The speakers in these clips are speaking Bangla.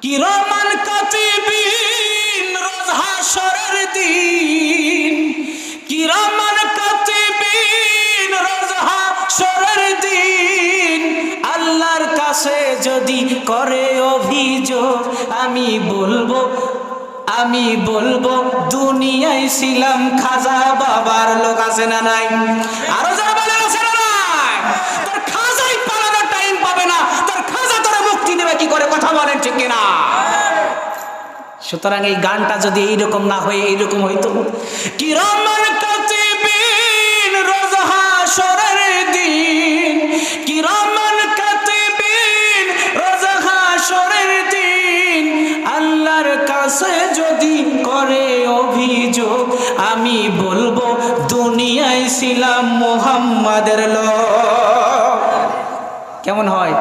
কিরামান কাতিবিন রোজ হাশরের দিন, কিরামান কাতিবিন রোজ হাশরের দিন, আল্লাহর কাছে যদি করে অভিযোগ আমি বলবো দুনিয়ায় ছিলাম খাজা বাবার লোক। আছে না নাই? আরো যারা বলেন আছে না নাই? তোর খাজাই পালানোর টাইম পাবে না, তোর খাজা তোরে মুক্তি দেবে কি করে? কথা বলেন ঠিক কিনা? সুতরাং এই গানটা যদি এইরকম না হয়ে এইরকম হইতো, কিরামান কাতিবিন রোজ হাশরের দিন, কিরামান কাতিবিন রোজ হাশরের দিন, আল্লাহর কাছে যদি করে অভিযোগ আমি বলবো দুনিয়ায় ছিলাম মুহাম্মাদের লোক। কেমন হয়?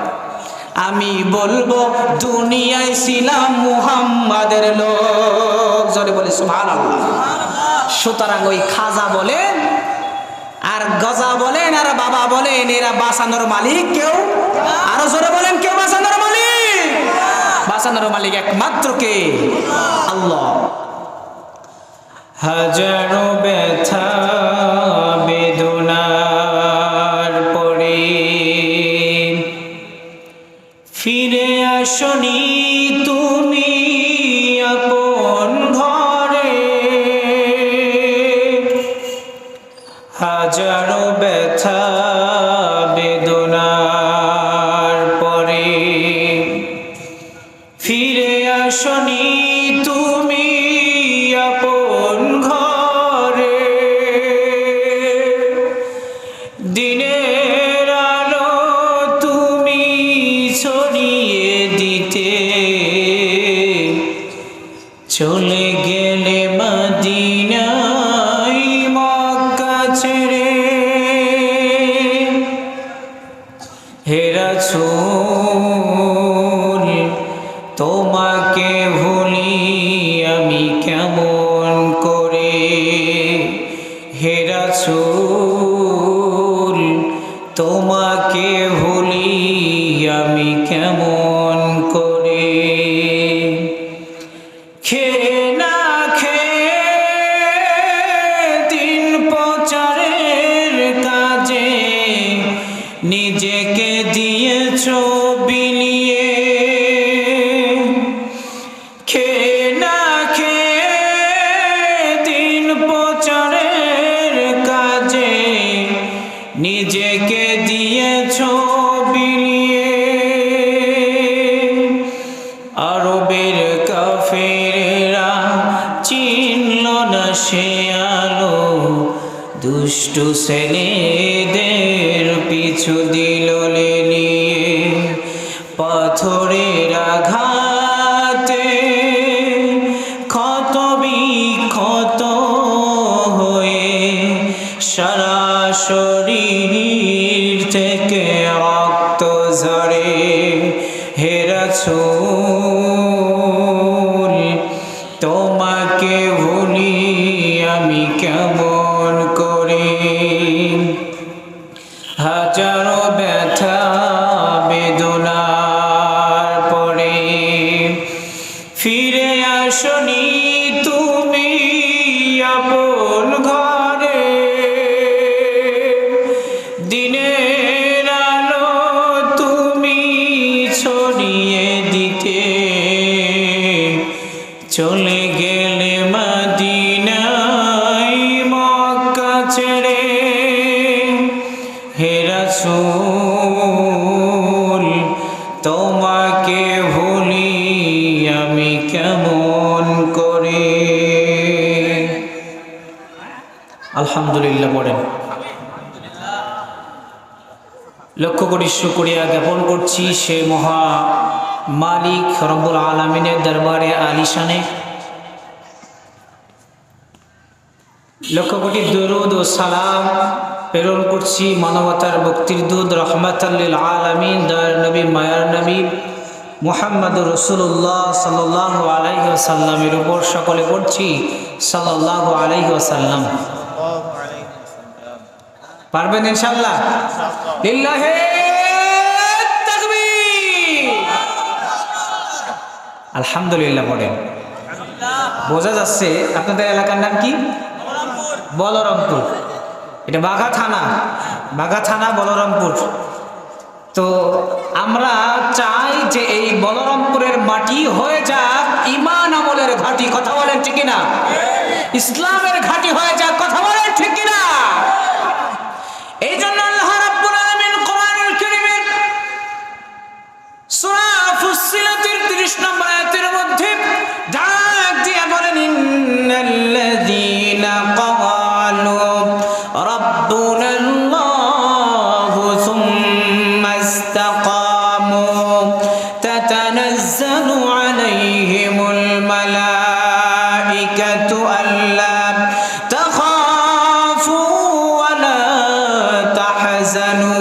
আমি বলবো দুনিয়ায় ছিলাম মুহাম্মাদের লোক। জোরে বলে সুবহানাল্লাহ। সুতরাং ওই খাজা বলেন আর গজা বলেন আর বাবা বলেন, এরা বাঁচানোর মালিক কেউ। আরো জোরে বলেন, কেউ বাঁচানোর মালিক? বাঁচানোর মালিক একমাত্র কে? আল্লাহ। হাজারো ব্যথা বেদনার পরে ফিরে আসনি তুমি আপন ঘরে, হাজারো ব্যথা বেদনার পরে ফিরে আসনি তুমি আপন ঘরে, দিনের আলো তুমি ছড়িয়ে দিতে চলে গেলে মদিনায় মক্কা ছেড়ে। হে রাসূল তোমাকে ভুলি আমি কেমন করে, হে রাসূল তোমাকে ভুলি আমি কেমন করে। খেয়ে না খেয়ে দিন প্রচারের কাজে নিজেকে দিয়েছ বিলিয়ে, খেয়ে না খেয়ে দিন প্রচারের কাজে নিজেকে দিয়েছ বিলিয়ে। আরবের কাফেরেরা চিনল না সে আলো, দুষ্টু ছেলেদের পিছু দিল লেলিয়ে, পাথরের আঘাতে ক্ষত বিক্ষত হয়ে সারা শরীর থেকে রক্ত ঝরে। হে রাসূল তোমাকে ভুলি আমি কেমন করে, হাজারো ব্যথা বেদনার পরে ফিরে আসনি তুমি আপন ঘরে, দিনের আলো তুমি ছড়িয়ে দিতে চলে গেলে মদিনায় মক্কা ছেড়ে। হে রাসূল তোমাকে ভুলি আমি কেমন করে। আলহামদুলিল্লাহ পড়েন। লক্ষ কোটি শুকরিয়া জ্ঞাপন করছি সে মহা মালিক রব্বুল আলামিনের দরবারে আলিশানে। লক্ষ কোটি দরুদ ও সালাম প্রেরণ করছি মানবতার মুক্তির দূত রহমাতাল লিল আলামিন দয়ার নবী মায়ার নবী মুহাম্মদুর রাসূলুল্লাহ সাল্লাল্লাহু আলাইহি ওয়াসাল্লামের উপর। সকলে পড়ছি সাল্লাল্লাহু আলাইহি ওয়াসাল্লাম। পারবেন ইনশাআল্লাহ? লিল্লাহি তাকবীর। আলহামদুলিল্লাহ পড়েন। বোঝা যাচ্ছে আপনাদের এলাকার নাম কি? বলরামপুর। এটা বাঘা থানা বলরামপুর। তো আমরা চাই যে এই বলরামপুরের মাটি হয়ে যাক ঈমান আমলের ঘাঁটি। কথা বলেন ঠিক কিনা? ইসলামের ঘাঁটি হয়ে যাক। কথা বলেন ঠিক কিনা? এই জন্য আল্লাহ রাব্বুল আলামিন কোরআনুল কারীমের সূরা ফুসসিলাতের 30 নম্বর আয়াতের মধ্যে ডাক দিয়ে বলেন, ইন্নাল্লাযীনা ক্বালু রাব্বুনাল্লাহু সুম্মা ইসতাকামু তাতানাজ্জালু আলাইহিমুল মালাইকাতু আল্লা তাখাফু ওয়া লা তাহজানু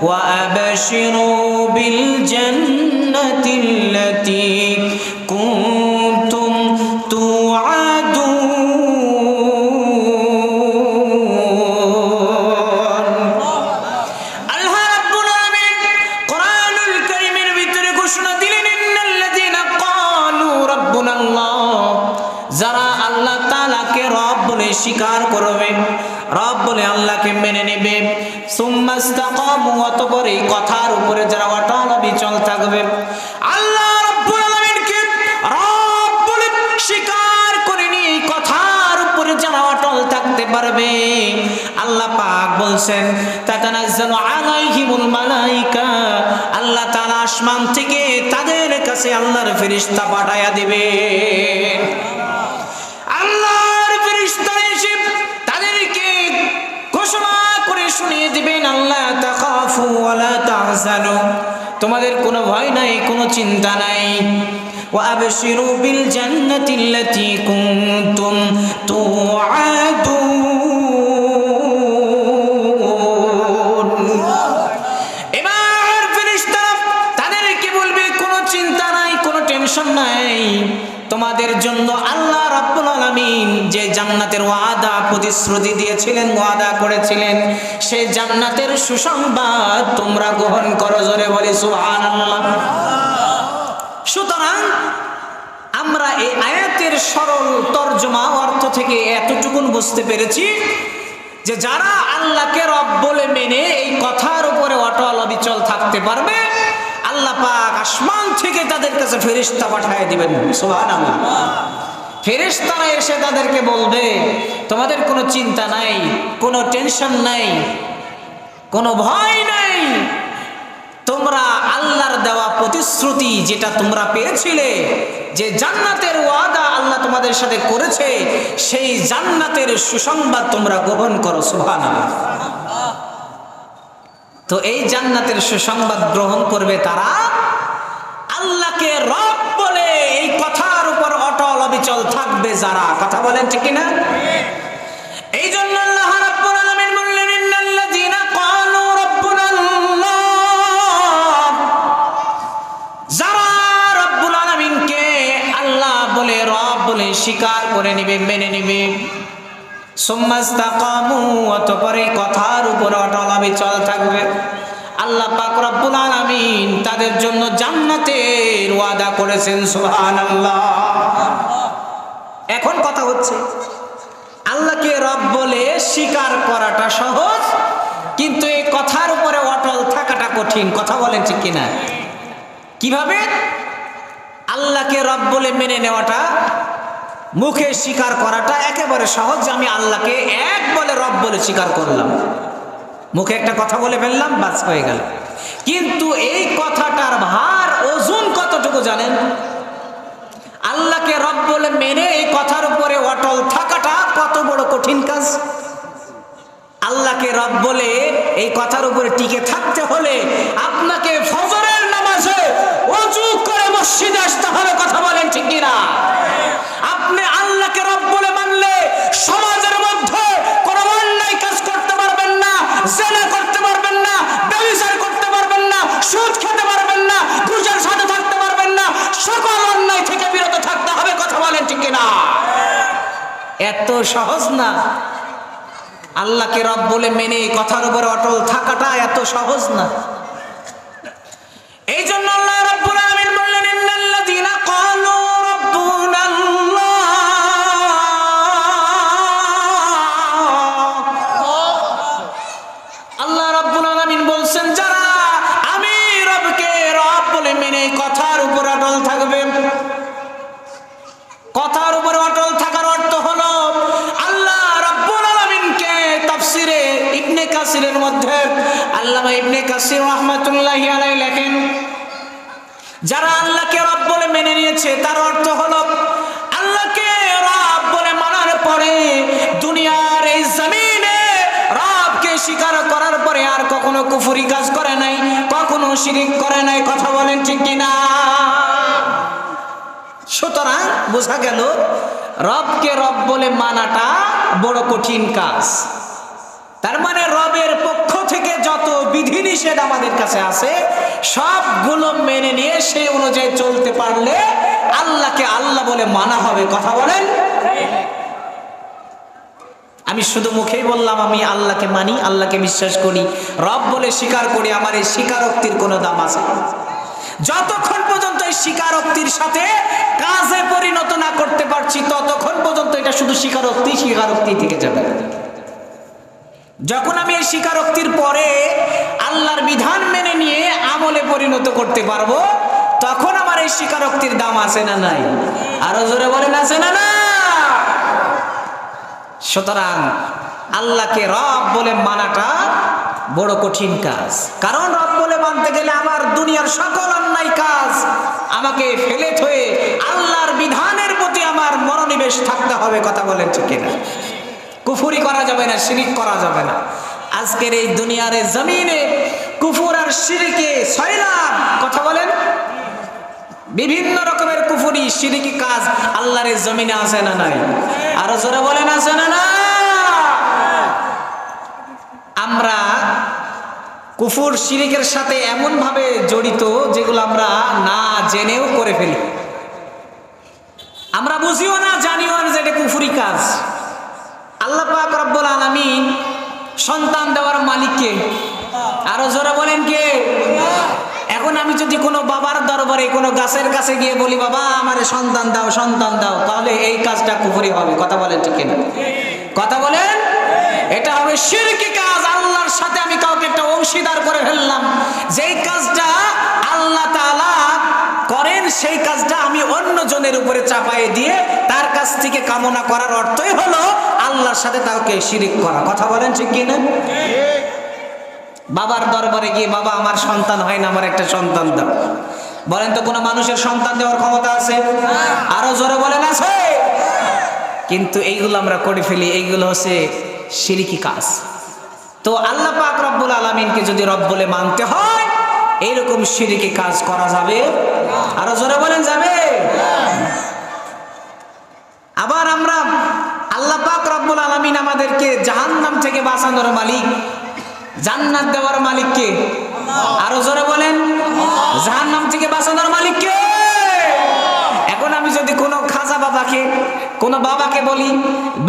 ওয়া আবশিরু বিল জান্নাতিল্লাতী কুনতুম তুআদুন। আল্লাহ রাব্বুল আলামিন কোরআনুল কারীমের ভিতরে ঘোষণা দিলেন, ইন্নাল্লাযীনা ক্বালু রাব্বুনাল্লাহ, যারা আল্লাহ তাআলাকে রব বলে স্বীকার করবে, রব বলে আল্লাহকে মেনে নেবে, সুম্মা ইসতাকামু, অতঃপর এই কথার উপরে যারা অটল অবিচল থাকবে, আল্লাহ রাব্বুল আলামিনকে রব বলে স্বীকার করে নিয়ে এই কথার উপরে যারা অটল থাকতে পারবে, আল্লাহ পাক বলছেন তাতানাজ্জালু আলাইহিমুল মালাইকা, আল্লাহ তাআলা আসমান থেকে তাদের কাছে আল্লাহর ফেরেশতা পাঠায়া দিবে। আল্লাহর ফেরেশতা এসে তাদেরকে ঘোষণা করে শুনিয়ে দিবেন, আল্লাহ তাখাফু ওয়া লা তাহজানু, তোমাদের কোনো ভয় নাই, কোনো চিন্তা নাই, ওয়া আবশিরু বিল জান্নাতিল্লাতী কুনতুম তুআদুন। এবার ফেরেশতারা তাদেরকে বলবে, কোনো চিন্তা নাই, কোনো টেনশন নাই, তোমাদের জন্য আল্লাহ রাব্বুল আলামিন যে জান্নাতের ওয়াদা প্রতিশ্রুতি দিয়েছিলেন, ওয়াদা করেছিলেন, সেই জান্নাতের সুসংবাদ তোমরা গ্রহণ করো। জোরে বলি সুবহানাল্লাহ। সুতরাং আমরা এই আয়াতের সরল তরজমা অর্থ থেকে এতটুকুন বুঝতে পেরেছি যে যারা আল্লাহকে রব বলে মেনে এই কথার উপরে অটল অবিচল থাকতে পারবে, আল্লাহ পাক আসমান থেকে তাদের কাছে ফেরেশতা পাঠিয়ে দিবেন। সুবহানাল্লাহ। ফেরেশতারা এসে তাদেরকে বলবে, তোমাদের কোনো চিন্তা নাই, কোনো টেনশন নাই, কোনো ভয় নাই, তোমরা আল্লাহর দেওয়া প্রতিশ্রুতি যেটা তোমরা পেয়েছিলে, যে জান্নাতের ওয়াদা আল্লাহ তোমাদের সাথে করেছে, সেই জান্নাতের সুসংবাদ তোমরা গ্রহণ করো। সুবহানাল্লাহ। তো এই জান্নাতের সুসংবাদ গ্রহণ করবে তারা আল্লাহকে রব বলে এই কথার উপর অটল অবিচল থাকবে যারা। কথা বলেন ঠিক কিনা? এই জন্য আল্লাহ রাব্বুল আলামিন বললেন, ইন্নাল্লাযীনা ক্বালু রাব্বুনাল্লাহ, যারা রাব্বুল আলামিনকে আল্লাহ বলে রব বলে স্বীকার করে নেবে, মেনে নেবে, সুম্মা ইসতাকামু, অতঃপর এই কথার উপর অটল অবিচল থাকবে, আল্লাহ পাক রব্বুল আলামিন তাদের জন্য জান্নাতের ওয়াদা করেছেন। সুবহানাল্লাহ। এখন কথা হচ্ছে, আল্লাহকে রব বলে স্বীকার করাটা সহজ, কিন্তু এই কথার উপরে অটল থাকাটা কঠিন। কথা বলেন ঠিক কিনা? কিভাবে? আল্লাহকে রব বলে মেনে নেওয়াটা, মুখে স্বীকার করাটা একেবারে সহজ, যে আমি আল্লাহকে এক বলে রব বলে স্বীকার করলাম, মুখে একটা কথা বলে ফেললাম, বাস হয়ে গেল। কিন্তু এই কথাটার ভার ওজন কতটুকু জানেন? আল্লাহকে রব বলে মেনে এই কথার উপরে অটল থাকাটা কত বড় কঠিন কাজ। আল্লাহকে রব বলে এই কথার উপরে টিকে থাকতে হলে আপনাকে ফজরের নামাজে ওযু করে মসজিদে আসতে হবে। কথা বলেন ঠিক কিনা? আপনি আল্লাহকে রব বলে মানলে সমাজের মধ্যে কোনো অন্যায় কাজ করতে পারবেন না, জিনা করতে পারবেন না, ব্যভিচার করতে পারবেন না, সুদ খেতে পারবেন না, ঘুষের সাথে থাকতে পারবেন না, সকল অন্যায় থেকে বিরত থাকতে হবে। কথা বলেন ঠিক কিনা? এত সহজ না। আল্লাহকে রব বলে মেনে কথার উপরে অটল থাকাটা এত সহজ না। এই জন্য আল্লাহ রাব্বুল আলামিন বললেন, ইন্নাল্লাযীনা ক্বালু যারা আল্লাহকে রব বলে মেনে নিয়েছে তার অর্থ হলো আল্লাহকে রব বলে মানার পরে দুনিয়ার এই জমিনে রবকে স্বীকার করার পরে আর কখনো কুফরি কাজ করে নাই, কখনো শিরিক করে নাই। কথা বলেন ঠিক কিনা? সুতরাং বোঝা গেল রবকে রব বলে মানাটা বড় কঠিন কাজ। তার মানে রবের পক্ষ থেকে যত বিধিনিষেধ আমাদের কাছে আছে সবগুলো মেনে নিয়ে সেই অনুযায়ী চলতে পারলে আল্লাহকে আল্লাহ বলে মানা হবে। কথা বলেন। আমি শুধু মুখেই বললাম আমি আল্লাহকে মানি, আল্লাহকে বিশ্বাস করি, রব বলে স্বীকার করি, আমার এই স্বীকারোক্তির কোনো দাম আছে? যতক্ষণ পর্যন্ত এই স্বীকারোক্তির সাথে কাজে পরিণত না করতে পারছি ততক্ষণ পর্যন্ত এটা শুধু স্বীকারোক্তি থেকে যাবে। যখন আমি এই স্বীকারোক্তির পরে আল্লাহর বিধান মেনে নিয়ে আমলে পরিণত করতে পারবো তখন আমার এই স্বীকারোক্তির দাম আছে না নাই? আরো জোরে বলেন আছে না না? সুতরাং আল্লাহকে রব বলে মানাটা বড় কঠিন কাজ। কারণ রব বলে মানতে গেলে আমার দুনিয়ার সকল অন্যায় কাজ আমাকে ফেলে থয়ে আল্লাহর বিধানের প্রতি আমার মনোনিবেশ থাকতে হবে। কথা বলেন ঠিক কিনা? কুফরি করা যাবে না, শিরিক করা যাবে না। আজকের এই দুনিয়ার জমিনে কুফর আর শিরিকে সয়লাব। কথা বলেন। বিভিন্ন রকমের কুফরি শিরিকি কাজ আল্লাহর জমিনে আছে না নাই? আরো জোরে বলেন আছে না না? আমরা কুফর শিরিকের সাথে এমন ভাবে জড়িত যেগুলো আমরা না জেনেও করে ফেলি। আমরা বুঝিও না, জানিও না যে এটা কুফরি কাজ। আল্লাহ পাক রব্বুল আলামিন সন্তান দেওয়ার মালিক কে? আরো জোরে বলেন কে? এখন আমি যদি কোনো বাবার দরবারে কোনো গাছের কাছে গিয়ে বলি বাবা আমারে সন্তান দাও, সন্তান দাও, তাহলে এই কাজটা কুফরি হবে। কথা বলেন ঠিক কিনা? কথা বলেন। এটা হবে শিরকি কাজ। আল্লাহর সাথে আমি কাউকে একটা অংশীদার করে ফেললাম। যেই কাজটা আল্লাহ তাআলা করেন সেই কাজটা আমি অন্য জনের উপরে চাপায়ে দিয়ে তার কাছ থেকে কামনা করার অর্থই হলো আল্লাহর সাথে তাকে শিরিক করা। কথা বলেন ঠিক কিনা? বাবার দরবারে গিয়ে বাবা আমার সন্তান হয় না, আমার একটা সন্তান দাও। বলেন তো কোনো মানুষের সন্তান দেওয়ার ক্ষমতা আছে? আরো জোরে বলেন আছে? কিন্তু এইগুলো আমরা করে ফেলি, এইগুলো হচ্ছে শিরকি কাজ। তো আল্লাহ পাক রব্বুল আলামিনকে যদি রব বলে মানতে হয় এইরকম শিরকি কাজ করা যাবে? আরো জোরে বলেন যাবে? আবার আমরা আল্লাহ পাক রব্বুল আলামিন আমাদেরকে জাহান্নাম থেকে বাঁচানোর মালিক, জান্নাত দেওয়ার মালিক কে? আরো জোরে বলেন। জাহান্নাম থেকে বাঁচানোর মালিক কে? এখন আমি যদি কোনো খাজা বাবাকে, কোনো বাবাকে বলি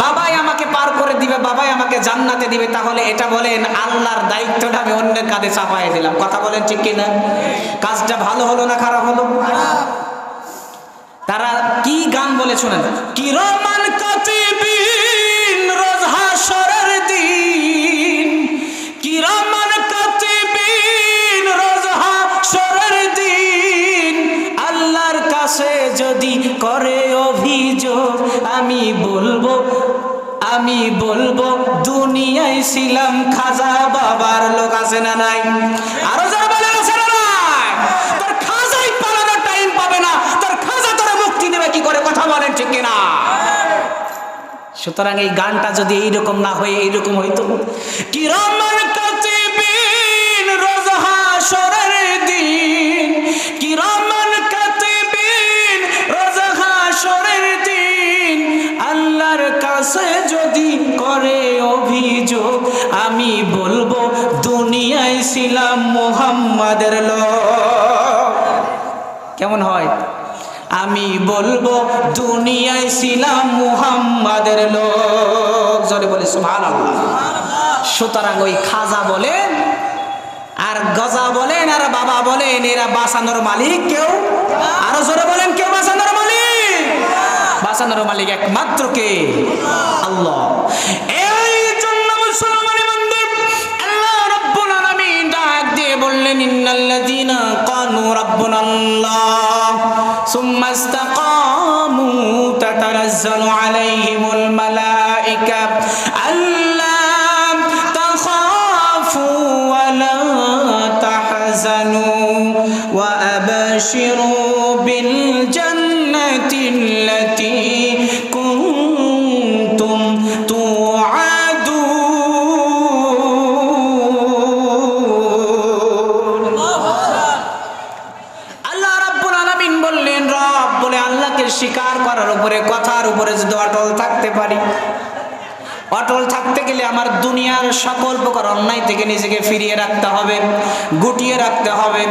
বাবাই আমাকে পার করে দিবে, বাবাই আমাকে জান্নাতে দিবে, তাহলে এটা বলেন আল্লাহর দায়িত্বটা আমি অন্যের কাঁধে চাপাই দিলাম। কথা বলেন ঠিক কিনা? কাজটা ভালো হলো না খারাপ হলো? তারা কি গান বলে শোনেন? কিরামান কাতিবিন রোজ হাশরের দিন, কিরামান কাতিবিন রোজ হাশরের দিন, আল্লাহর কাছে যদি করে অভিযোগ আমি বলবো দুনিয়ায় ছিলাম খাজা বাবার লোক। আছে না নাই? আরো যারা বলে আছে না নাই? তোর খাজাই পালানোর টাইম পাবে না, তোর খাজা তোর মুক্তি দেবে কি করে? কথা বলেন ঠিক কিনা? সুতরাং এই গানটা যদি এইরকম না হয়ে এইরকম হইতো, কিরামান কাতিবিন রোজ হাশরের দিন, কিরামান কাতিবিন রোজ হাশরের দিন, আল্লাহর কাছে যদি করে অভিযোগ আমি বলবো দুনিয়ায় ছিলাম মুহাম্মাদের লোক। কেমন হয়? আমি বলবো দুনিয়ায় ছিলাম মুহাম্মাদের লোক। জোরে বলে সুবহানাল্লাহ। সুতরাং ওই খাজা বলেন আর গজা বলেন আর বাবা বলেন এরা বাঁচানোর মালিক কেউ? আরো জোরে বলেন কেউ বাঁচানোর মালিক? বাঁচানোর মালিক একমাত্র কে? আল্লাহ। এই জন্য মুসলমান বান্দা আল্লাহ রাব্বুল আলামিন ডাক দিয়ে বললেন ইন্নাল্লাযীনা ক্বালু রাব্বুনাল্লাহ সুম্মা ইসতাকামু তাতানাজ্জালু আলাইহিমুল মালায়েকা আল্লা তাখাফু ওয়া লা তাহজানু ওয়া وأبشروا بالجنة التي كنتم توعدون আল্লাহ রাব্বুল আলামিন বললেন, রব বলে আল্লাহকে স্বীকার করার উপরে, কথার উপরে যদি অটল থাকতে পারি, অটল থাকতে গেলে আমার দুনিয়ার সকল প্রকার অন্যায় থেকে নিজেকে ফিরিয়ে রাখতে হবে, গুটিয়ে রাখতে হবে।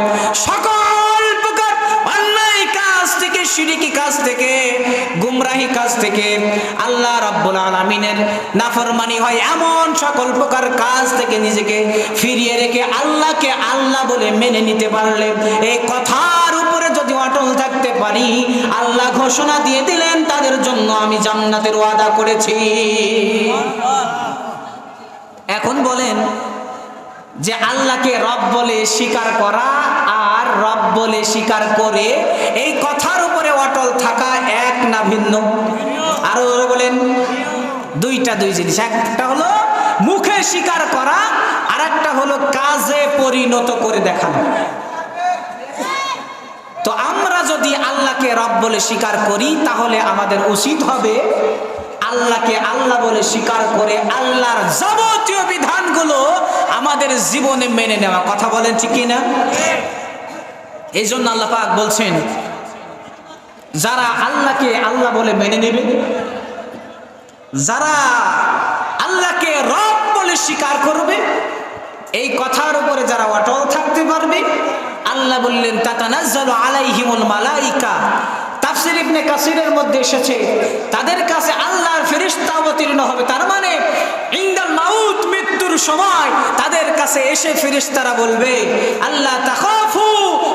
সকল প্রকার অন্যায় কাজ থেকে, শিরকি কাজ থেকে, গুমরাহি কাজ থেকে, আল্লাহ রাব্বুল আলামিনের নাফরমানি হয় এমন সকল প্রকার কাজ থেকে নিজেকে ফিরিয়ে রেখে আল্লাহকে আল্লাহ বলে মেনে নিতে পারলে, এই কথার উপরে যদি অটল থাকতে পারি, আল্লাহ ঘোষণা দিয়ে দিলেন তাদের জন্য আমি জান্নাতের ওয়াদা করেছি। এখন বলেন যে আল্লাহকে রব বলে স্বীকার করা আর রব বলে স্বীকার করে এই কথার উপরে অটল থাকা এক না ভিন্ন? আরো বলেন, দুইটা, দুই জিনিস। একটা হলো মুখে স্বীকার করা, আর একটা হলো কাজে পরিণত করে দেখানো। তো আমরা যদি আল্লাহকে রব বলে স্বীকার করি, তাহলে আমাদের উচিত হবে আল্লাহকে আল্লাহ বলে স্বীকার করে আল্লাহর যাবতীয় বিধানগুলো আমাদের জীবনে মেনে নেওয়া। কথা বলেন ঠিক কিনা? এই জন্য আল্লাহ পাক বলছেন, যারা আল্লাহকে আল্লাহ বলে মেনে নেবে, যারা আল্লাহকে রব বলে স্বীকার করবে, এই কথার উপরে যারা অটল থাকতে পারবে, আল্লাহ বললেন তাতানাজ্জালু আলাইহিমুল মালাইকা। তাফসীর ইবনে কাসিরের মধ্যে এসেছে তাদের কাছে আল্লাহর ফেরেশতা অবতীর্ণ হবে। তার মানে ইনদাল মাউত, মৃত্যুর সময় তাদের কাছে এসে ফেরেশতারা বলবে, আল্লাহ তাখাফু,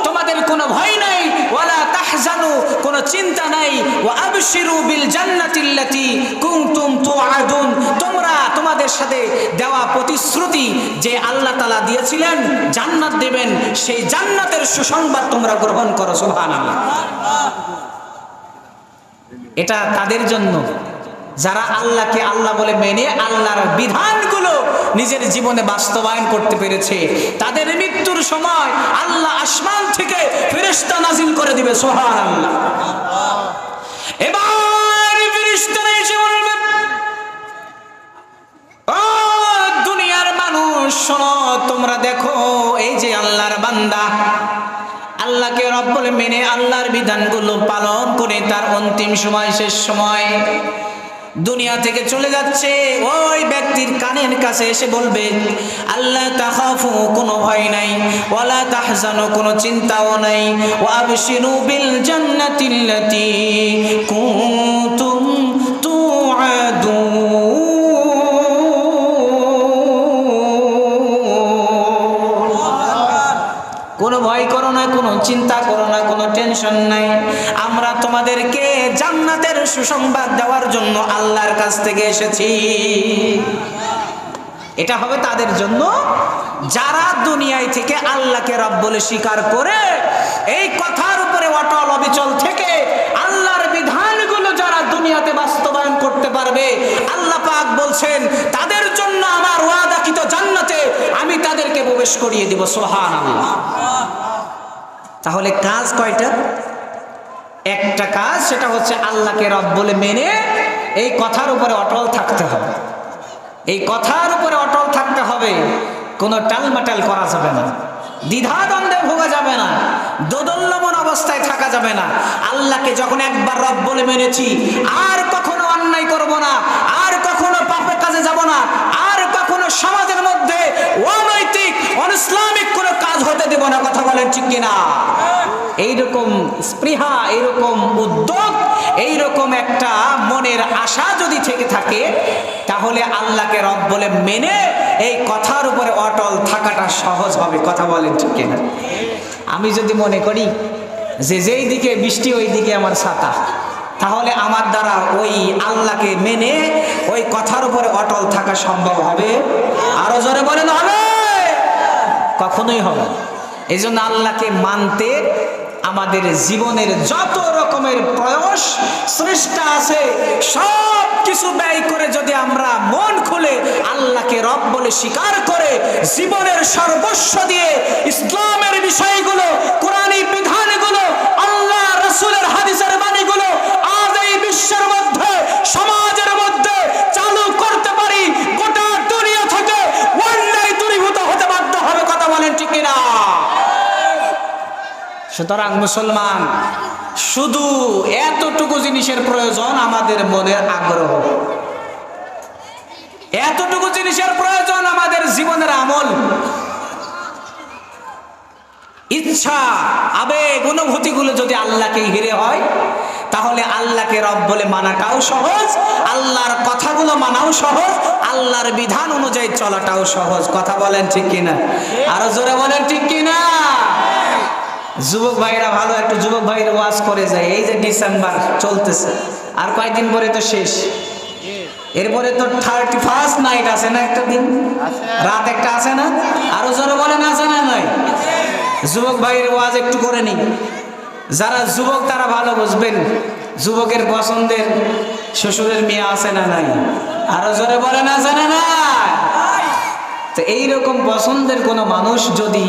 তোমাদের কোনো ভয় নাই, ওয়ালা তাহজানু, কোনো চিন্তা নাই, ওয়া আবশিরু বিল জান্নাতিল্লাতী কুনতুম তুআদুন, তোমরা তোমাদের সাথে দেওয়া প্রতিশ্রুতি যে আল্লাহ তাআলা দিয়েছিলেন জান্নাত দেবেন, সেই জান্নাতের সুসংবাদ তোমরা গ্রহণ করো। সুবহানাল্লাহ। এটা তাদের জন্য যারা আল্লাহকে আল্লাহ বলে মেনে আল্লাহর বিধানগুলো নিজের জীবনে বাস্তবায়ন করতে পেরেছে। তাদের মৃত্যুর সময় আল্লাহ আসমান থেকে ফেরেশতা নাজিল করে দিবে। সুবহানাল্লাহ। এবার ফেরেশতারা এসে বলবে, ও দুনিয়ার মানুষ শোনো, তোমরা দেখো এই যে আল্লাহর বান্দা আল্লাহকে রব বলে মেনে আল্লাহর বিধানগুলো পালন করে তার অন্তিম সময়, শেষ সময় দুনিয়া থেকে চলে যাচ্ছে, ওই ব্যক্তির কানের কাছে এসে বলবে, আল্লাহ তাখাফু, কোনো ভয় নাই, ওয়ালা তাহজানু, কোনো চিন্তাও নাই, ওয়া আবশিরু বিল জান্নাতিল্লাতী কুনতুম তুআদুন। কোনো ভয় করো না, কোনো চিন্তা করো না, কোনো টেনশন নাই, আমরা তোমাদেরকে জান্নাতের সুসংবাদ দেওয়ার জন্য আল্লাহর কাছ থেকে এসেছি। এটা হবে তাদের জন্য যারা দুনিয়ায় থেকে আল্লাহকে রব বলে স্বীকার করে এই কথার উপরে অটল অবিচল থেকে আল্লাহর বিধানগুলো যারা দুনিয়াতে বাস্তবায়ন করতে পারবে, আল্লাহ পাক বলছেন তাদের জন্য আমার ওয়াদাকৃত জান্নাতে আমি তাদেরকে প্রবেশ করিয়ে দেব। সুবহানাল্লাহ। তাহলে কাজ কয়টা? একটা কাজ, সেটা হচ্ছে আল্লাহকে রব বলে মেনে এই কথার উপরে অটল থাকতে হবে। এই কথার উপরে অটল থাকতে হবে, কোনো টালমাটাল করা যাবে না, দ্বিধাদ্বন্দ্বে ভোগা যাবে না, দোদুল্যমান অবস্থায় থাকা যাবে না। আল্লাহকে যখন একবার রব বলে মেনেছি, আর কখনো অন্যায় করব না, আর কখনো পাপের কাজে যাব না, আর কখনো সমাজের মধ্যে অনৈতিক অনইসলামিক কোনো কাজ হতে দেব না। কথা বলেন ঠিক কিনা? এইরকম স্পৃহা, এইরকম উদ্যোগ, এইরকম একটা মনের আশা যদি থেকে থাকে, তাহলে আল্লাহকে রব বলে মেনে এই কথার উপরে অটল থাকাটা সহজ হবে। কথা বলেন ঠিক কিনা? আমি যদি মনে করি যে যেই দিকে বৃষ্টি ওই দিকে আমার ছাতা, তাহলে আমার দ্বারা ওই আল্লাহকে মেনে ওই কথার উপরে অটল থাকা সম্ভব হবে? আরো জোরে বলেন হবে? কখনোই হবে। এই জন্য আল্লাহকে মানতে আমাদের জীবনের যত রকমের প্রয়াস চেষ্টা আছে সব কিছু ব্যয় করে যদি আমরা মন খুলে আল্লাহকে রব বলে স্বীকার করে জীবনের সর্বস্ব দিয়ে ইসলামের বিষয়গুলো, কোরআনী বিধানগুলো রাসূলের হাদিসের বাণীগুলো আজ এই বিশ্বের মধ্যে, সমাজের মধ্যে চালু করতে পারি, গোটা দুনিয়া থেকে অন্যায় দূরীভূত হতে বাধ্য হবে। কথা বলেন ঠিক কিনা? সুতরাং মুসলমান, শুধু এতটুকু জিনিসের প্রয়োজন, আমাদের মনের আগ্রহ, এতটুকু জিনিসের প্রয়োজন, আমাদের জীবনের আমল, ইচ্ছা, আবেগ, অনুভূতিগুলো যদি আল্লাহকে ঘিরে হয়, তাহলে আল্লাহকে রব বলে মানাটাও সহজ, আল্লাহর কথাগুলো মানাও সহজ, আল্লাহর বিধান অনুযায়ী চলাটাও সহজ। কথা বলেন ঠিক কিনা? আরো জোরে বলেন ঠিক কিনা? যুবক ভাইরা ভালো একটু যুবক ভাইরা ওয়াজ করে যায়। এই যে ডিসেম্বর চলতেছে, আর কয়েকদিন পরে তো শেষ, এরপরে তো 31st নাইট আছে না, একটা দিন রাত একটা আছে না? আরো জোরে বলেন আছে না? নয়? যুবক ভাইয়ের ওয়াজ একটু করে নি। যারা যুবক তারা ভালো বুঝবেন, যুবকের পছন্দের শ্বশুরের মেয়ে আছে না নাই? আরো জোরে বলেন আছে না নাই? তো এইরকম পছন্দের কোনো মানুষ যদি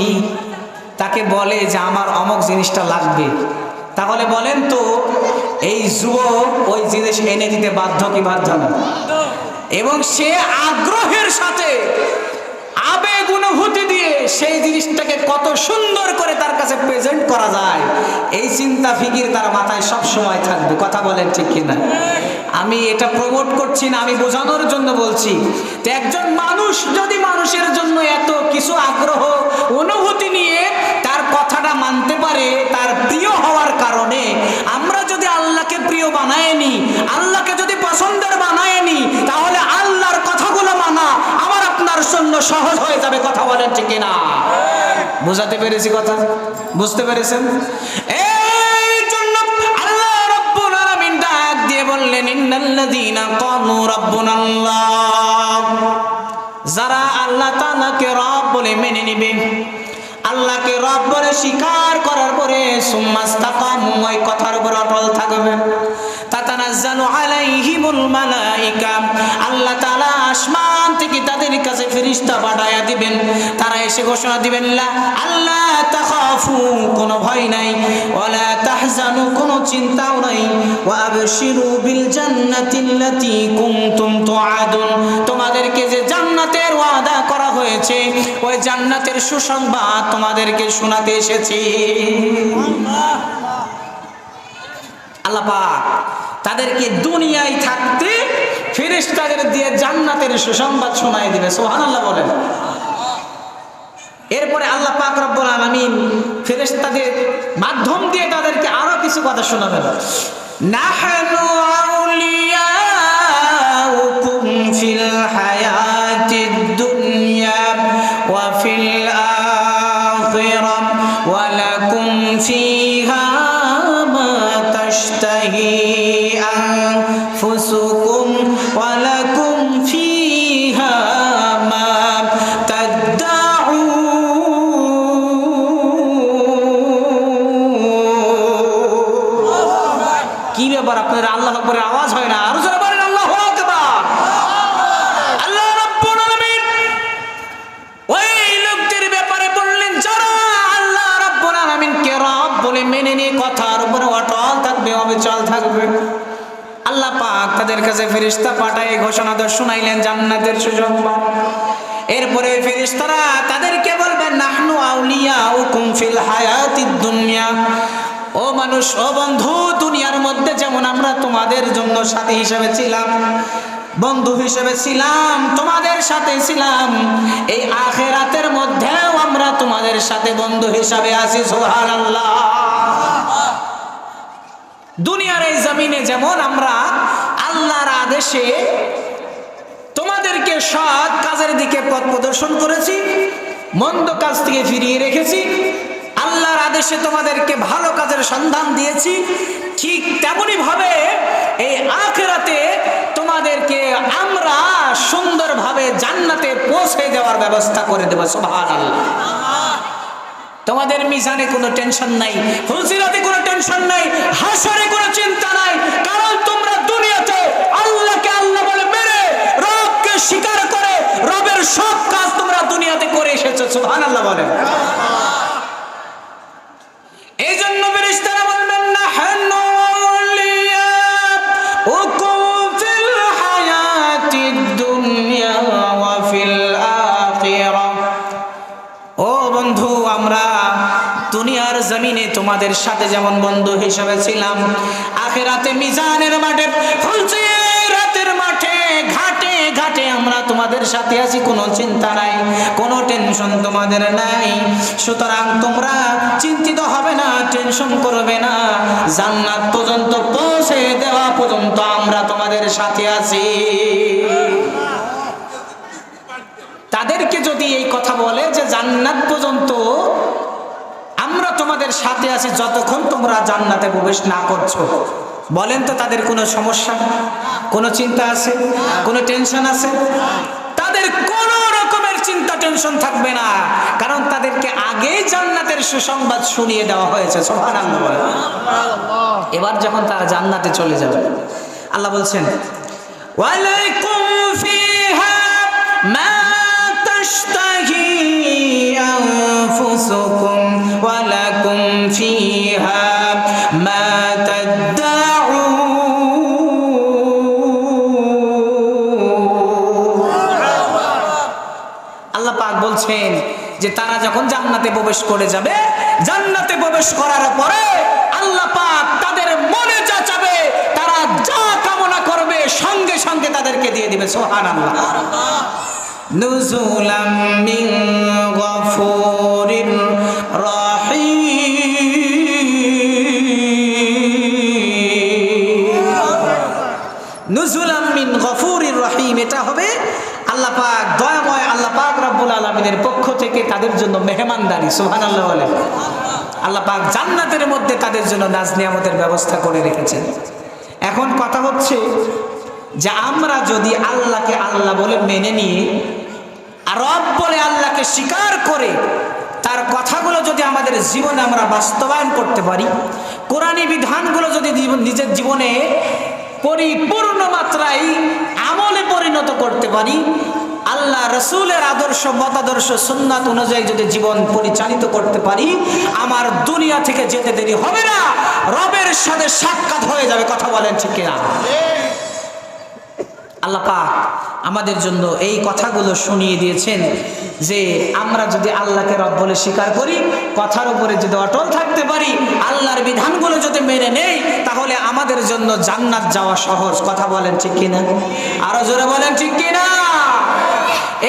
তাকে বলে যে আমার অমুক জিনিসটা লাগবে, তাহলে বলেন তো এই যুবক ওই জিনিস এনে দিতে বাধ্য কি বাধ্য না? এবং সে আগ্রহের সাথে আবেগ অনুভূতি দিয়ে সেই জিনিসটাকে কত সুন্দর করে তার কাছে প্রেজেন্ট করা যায়, এই চিন্তা ফিকির তার মাথায় সব সময় থাকবে। কথা বলেন ঠিক কিনা? আমি এটা প্রমোট করছি না, আমি বোঝানোর জন্য বলছি। তো একজন মানুষ যদি মানুষের জন্য এত কিছু আগ্রহ অনুভূতি নিয়ে তার কথাটা মানতে পারে, তার প্রিয় হওয়ার কারণে, আমরা যদি আল্লাহকে প্রিয় বানায় নি, আল্লাহকে যদি পছন্দের বানায় নি, তাহলে আল্লাহর কথাগুলো মানা আমার আপনার জন্য সহজ হয়ে যাবে। কথা বলেন ঠিক কিনা? বুঝাতে পেরেছি কথা? বুঝতে পেরেছেন? এই জন্য আল্লাহ রাব্বুল আলামিন ডাক দিয়ে বললেন, ইন্নাল্লাযীনা ক্বালু রাব্বুনাল্লাহ, যারা আল্লাহ তাআলাকে রব বলে মেনে নেবে, আল্লাহকে রব বলে স্বীকার করার পরে সুম্মাস্তাকামু, ওই কথার উপর অটল থাকবে, তাতানাজ্জালু আলাইহিমুল মালাইকা, আল্লাহ তাআলা আসমান থেকে তাদের কাছে ফেরেশতা পাঠায়া দিবেন, তারা এসে ঘোষণা দিবেন, লা আল্লাহ তাখাফু, কোনো ভয় নাই, ওয়ালা তাহজানু, কোনো চিন্তাও নাই, ওয়া আবশিরু বিল জান্নাতিল্লাতী কুনতুম তুআদুন, তোমাদেরকে যে জান্নাতের ওয়াদা করা হয়েছে, ওই জান্নাতের সুসংবাদ তোমাদেরকে শোনাতে এসেছি। আল্লাহ পাক তাদেরকে দুনিয়ায় থাকতে ফেরেশতাদের দিয়ে জান্নাতের সুসংবাদ শোনায় দিবে। সুবহানাল্লাহ বলেন। এরপরে আল্লাহ পাক রব্বুল আলামিন ফেরেশতাদের মাধ্যম দিয়ে তাদেরকে আরো কিছু কথা শোনাবেন। নাহনু আউলিয়াউকুম ফিল হায়াতিদ দুনিয়া ওয়া ফিল আখিরাহ ওয়া লাকুম ফিহা মা তাশতাহি আনফুসুকুম ওয়া লাকুম ফিহা মা তাদউন। কি ব্যাপার আপনারা আল্লাহু আকবারের আওয়াজ হয় না? আরো জোরে বলেন আল্লাহু আকবার। আল্লাহ রাব্বুল আলামিন ওই লোকদের ব্যাপারে বললেন যারা আল্লাহ রাব্বুল আলামিনকে রব বলে মেনে নিয়ে কথার উপরে অটল থাকবে, অবিচল থাকবে, আল্লাহ পাক তাদের কাছে ফেরেশতা পাঠায় ঘোষণা দিয়ে শুনাইলেন জান্নাতের সুসংবাদ। এরপরে ফেরেশতারা তাদেরকে বলবেন, নাহনু আউলিয়াউকুম ফিল হায়াতিদ দুনিয়া, ও মানুষ, ও বন্ধু, দুনিয়ার মধ্যে যেমন আমরা তোমাদের জন্য সাথী হিসেবে ছিলাম, বন্ধু হিসেবে ছিলাম, তোমাদের সাথে ছিলাম, এই আখিরাতের মধ্যেও আমরা তোমাদের সাথে বন্ধু হিসাবে আছি। সুবহানাল্লাহ। দুনিয়ার এই জমিনে যেমন আমরা আল্লাহর আদেশে তোমাদেরকে সৎ কাজের দিকে পথ প্রদর্শন করেছি, মন্দ কাজ থেকে ফিরিয়ে রেখেছি, আল্লাহর আদেশে তোমাদেরকে ভালো কাজের সন্ধান দিয়েছি, ঠিক তেমনি ভাবে এই আখিরাতে তোমাদেরকে আমরা সুন্দরভাবে জান্নাতে পৌঁছে দেওয়ার ব্যবস্থা করে দেব। সুবহানাল্লাহ। তোমাদের মিজানে কোনো টেনশন নাই, ফুলসিরাতে কোনো টেনশন নাই, হাসরে কোনো চিন্তা নাই, কারণ তোমরা দুনিয়াতে আল্লাহকে আল্লাহ বলে মেনে রবকে স্বীকার করে রবের সব কাজ তোমরা দুনিয়াতে করে এসেছো। সুবহানাল্লাহ বলেন। এই জন্য ফেরেশতারা বলবেন, নাহনু তোমাদের সাথে যেমন বন্ধু হিসেবে ছিলাম, আখিরাতে মিজানের মাঠে, ফুলসিরাতের মাঠে, ঘাটে ঘাটে আমরা তোমাদের সাথে আছি, কোনো চিন্তা নাই, কোনো টেনশন তোমাদের নাই। সুতরাং তোমরা চিন্তিত হবে না, টেনশন করবে না, জান্নাত পর্যন্ত পৌঁছে দেওয়া পর্যন্ত আমরা তোমাদের সাথে আছি। তাদেরকে যদি এই কথা বলে যে জান্নাত পর্যন্ত আমরা তোমাদের সাথে আছি যতক্ষণ তোমরা জান্নাতে প্রবেশ না করছো, বলেন তো তাদের কোনো সমস্যা, কোনো চিন্তা আছে, কোনো টেনশন আছে? তাদের কোনো রকমের চিন্তা টেনশন থাকবে না, কারণ তাদেরকে আগেই জান্নাতের সুসংবাদ শুনিয়ে দেওয়া হয়েছে। সুবহানাল্লাহ। এবার যখন তারা জান্নাতে চলে যাবে, আল্লাহ বলছেন ওয়ালাকুম ফিহা মা তাশতাহি আনফুসুকুম ওয়ালাকুম ফিহা মা তাদউন। আল্লাহ পাক বলছেন যে তারা যখন জান্নাতে প্রবেশ করে যাবে, জান্নাতে প্রবেশ করার পরে আল্লাহ পাক তাদের মনে যা চাবে, তারা যা কামনা করবে সঙ্গে সঙ্গে তাদেরকে দিয়ে দিবে। সুবহানাল্লাহ। নুজুলাম মিন গফুরির রহিম। নুজুলাম মিন গফুরির রহিম, এটা হবে আল্লাহ পাক দয়াময় আল্লাহ পাক রব্বুল আলামিনের পক্ষ থেকে তাদের জন্য মেহমানদারি। সুবহানাল্লাহ বলেন। আল্লাহ পাক জান্নাতের মধ্যে তাদের জন্য নাজ নিয়ামতের ব্যবস্থা করে রেখেছেন। এখন কথা হচ্ছে যে আমরা যদি আল্লাহকে আল্লাহ বলে মেনে নিয়ে আর রব বলে আল্লাহকে স্বীকার করে তার কথাগুলো যদি আমাদের জীবনে আমরা বাস্তবায়ন করতে পারি, কোরআনী বিধানগুলো যদি নিজের জীবনে পরিপূর্ণ মাত্রায় আমলে পরিণত করতে পারি, আল্লাহ রসুলের আদর্শ মতাদর্শ সুন্নাত অনুযায়ী যদি জীবন পরিচালিত করতে পারি, আমার দুনিয়া থেকে যেতে দেরি হবে না, রবের সাথে সাক্ষাৎ হয়ে যাবে। কথা বলেন ঠিক কিনা? আল্লাহ পাক আমাদের জন্য এই কথাগুলো শুনিয়ে দিয়েছেন যে আমরা যদি আল্লাহকে রব বলে স্বীকার করি, কথার উপরে যদি অটল থাকতে পারি, আল্লাহর বিধানগুলো যদি মেনে নেই, তাহলে আমাদের জন্য জান্নাত যাওয়া সহজ। কথা বলেন ঠিক কিনা? আরো জোরে বলেন ঠিক কিনা?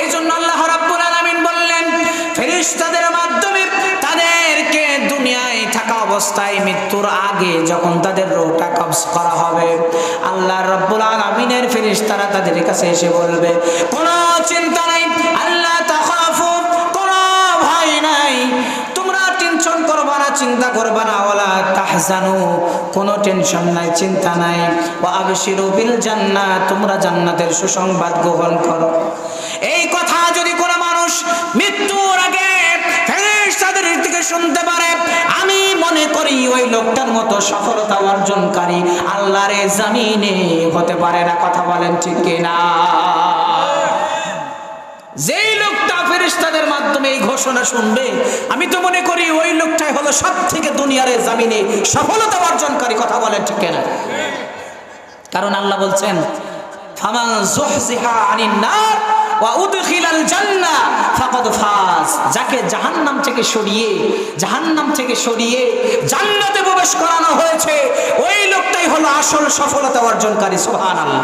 এই জন্য আল্লাহ রাব্বুল আলামিন বললেন ফেরেশতাদের মাধ্যমে তাদেরকে দুনিয়ায় থাকা অবস্থায় মৃত্যুর আগে যখন তাদের রূহটা কবজ করা হবে, আল্লাহ রাব্বুল আলামিনের ফেরেশতারা তাদের কাছে এসে বলবে কোনো চিন্তা নাই, আল্লাহ তাখাফু, কোনো ভয় নাই, তোমরা টেনশন করবা না, চিন্তা করবা না, ওয়ালা তাহজানু, কোনো টেনশন নাই, চিন্তা নাই, ওয়া আবশিরু বিল জান্নাহ, তোমরা জান্নাতের সুসংবাদ গ্রহণ করো। এই কথা যদি কোনো মানুষ মৃত্যুর আগে ফেরেশতাদের থেকে শুনতে পারে, আমি মনে করি ওই লোকটার মতো সফলতা অর্জনকারী আল্লাহর জমিনে হতে পারে না। কথা বলেন ঠিক কিনা? যেই লোকটা ফেরেশতাদের মাধ্যমে এই ঘোষণা শুনবে, আমি তো মনে করি ওই লোকটাই হলো সব থেকে দুনিয়ার জমিনে সফলতা অর্জনকারী। কথা বলেন ঠিক কিনা? কারণ আল্লাহ বলছেন ফামান যুহজিহা আনিন নার ওয়া উদখিলাল জান্নাহ ফাকাদ ফাজ, যাকে জাহান্নাম থেকে সরিয়ে জান্নাতে প্রবেশ করানো হয়েছে, ওই লোকটাই হলো আসল সফলতা অর্জনকারী। সুবহানাল্লাহ।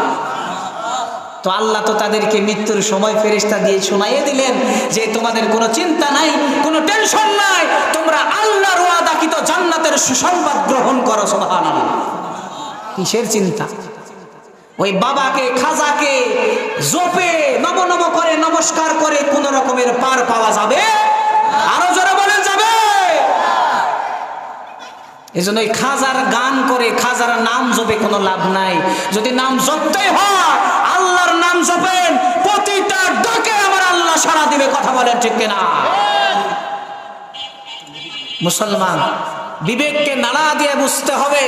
তো আল্লাহ তো তাদেরকে মৃত্যুর সময় ফেরেশতা দিয়ে শোনাইয়ে দিলেন যে তোমাদের কোনো চিন্তা নাই, কোনো টেনশন নাই, তোমরা আল্লাহর ওয়াদাকৃত জান্নাতের সুসংবাদ গ্রহণ করো। সুবহানাল্লাহ। কিসের চিন্তা? ওই বাবাকে খাজাকে জপে নম নম করে নমস্কার করে কোন রকমের পার পাওয়া যাবে? আরো জোরে বলেন যাবে? এই জন্য খাজার গান করে খাজার নাম জপে কোনো লাভ নাই। যদি নাম জপতেই হয় আল্লাহর নাম জপেন, প্রতিটা ডাকে আমার আল্লাহ সাড়া দিবে। কথা বলেন ঠিক কিনা? মুসলমান বিবেককে নাড়া দিয়ে বুঝতে হবে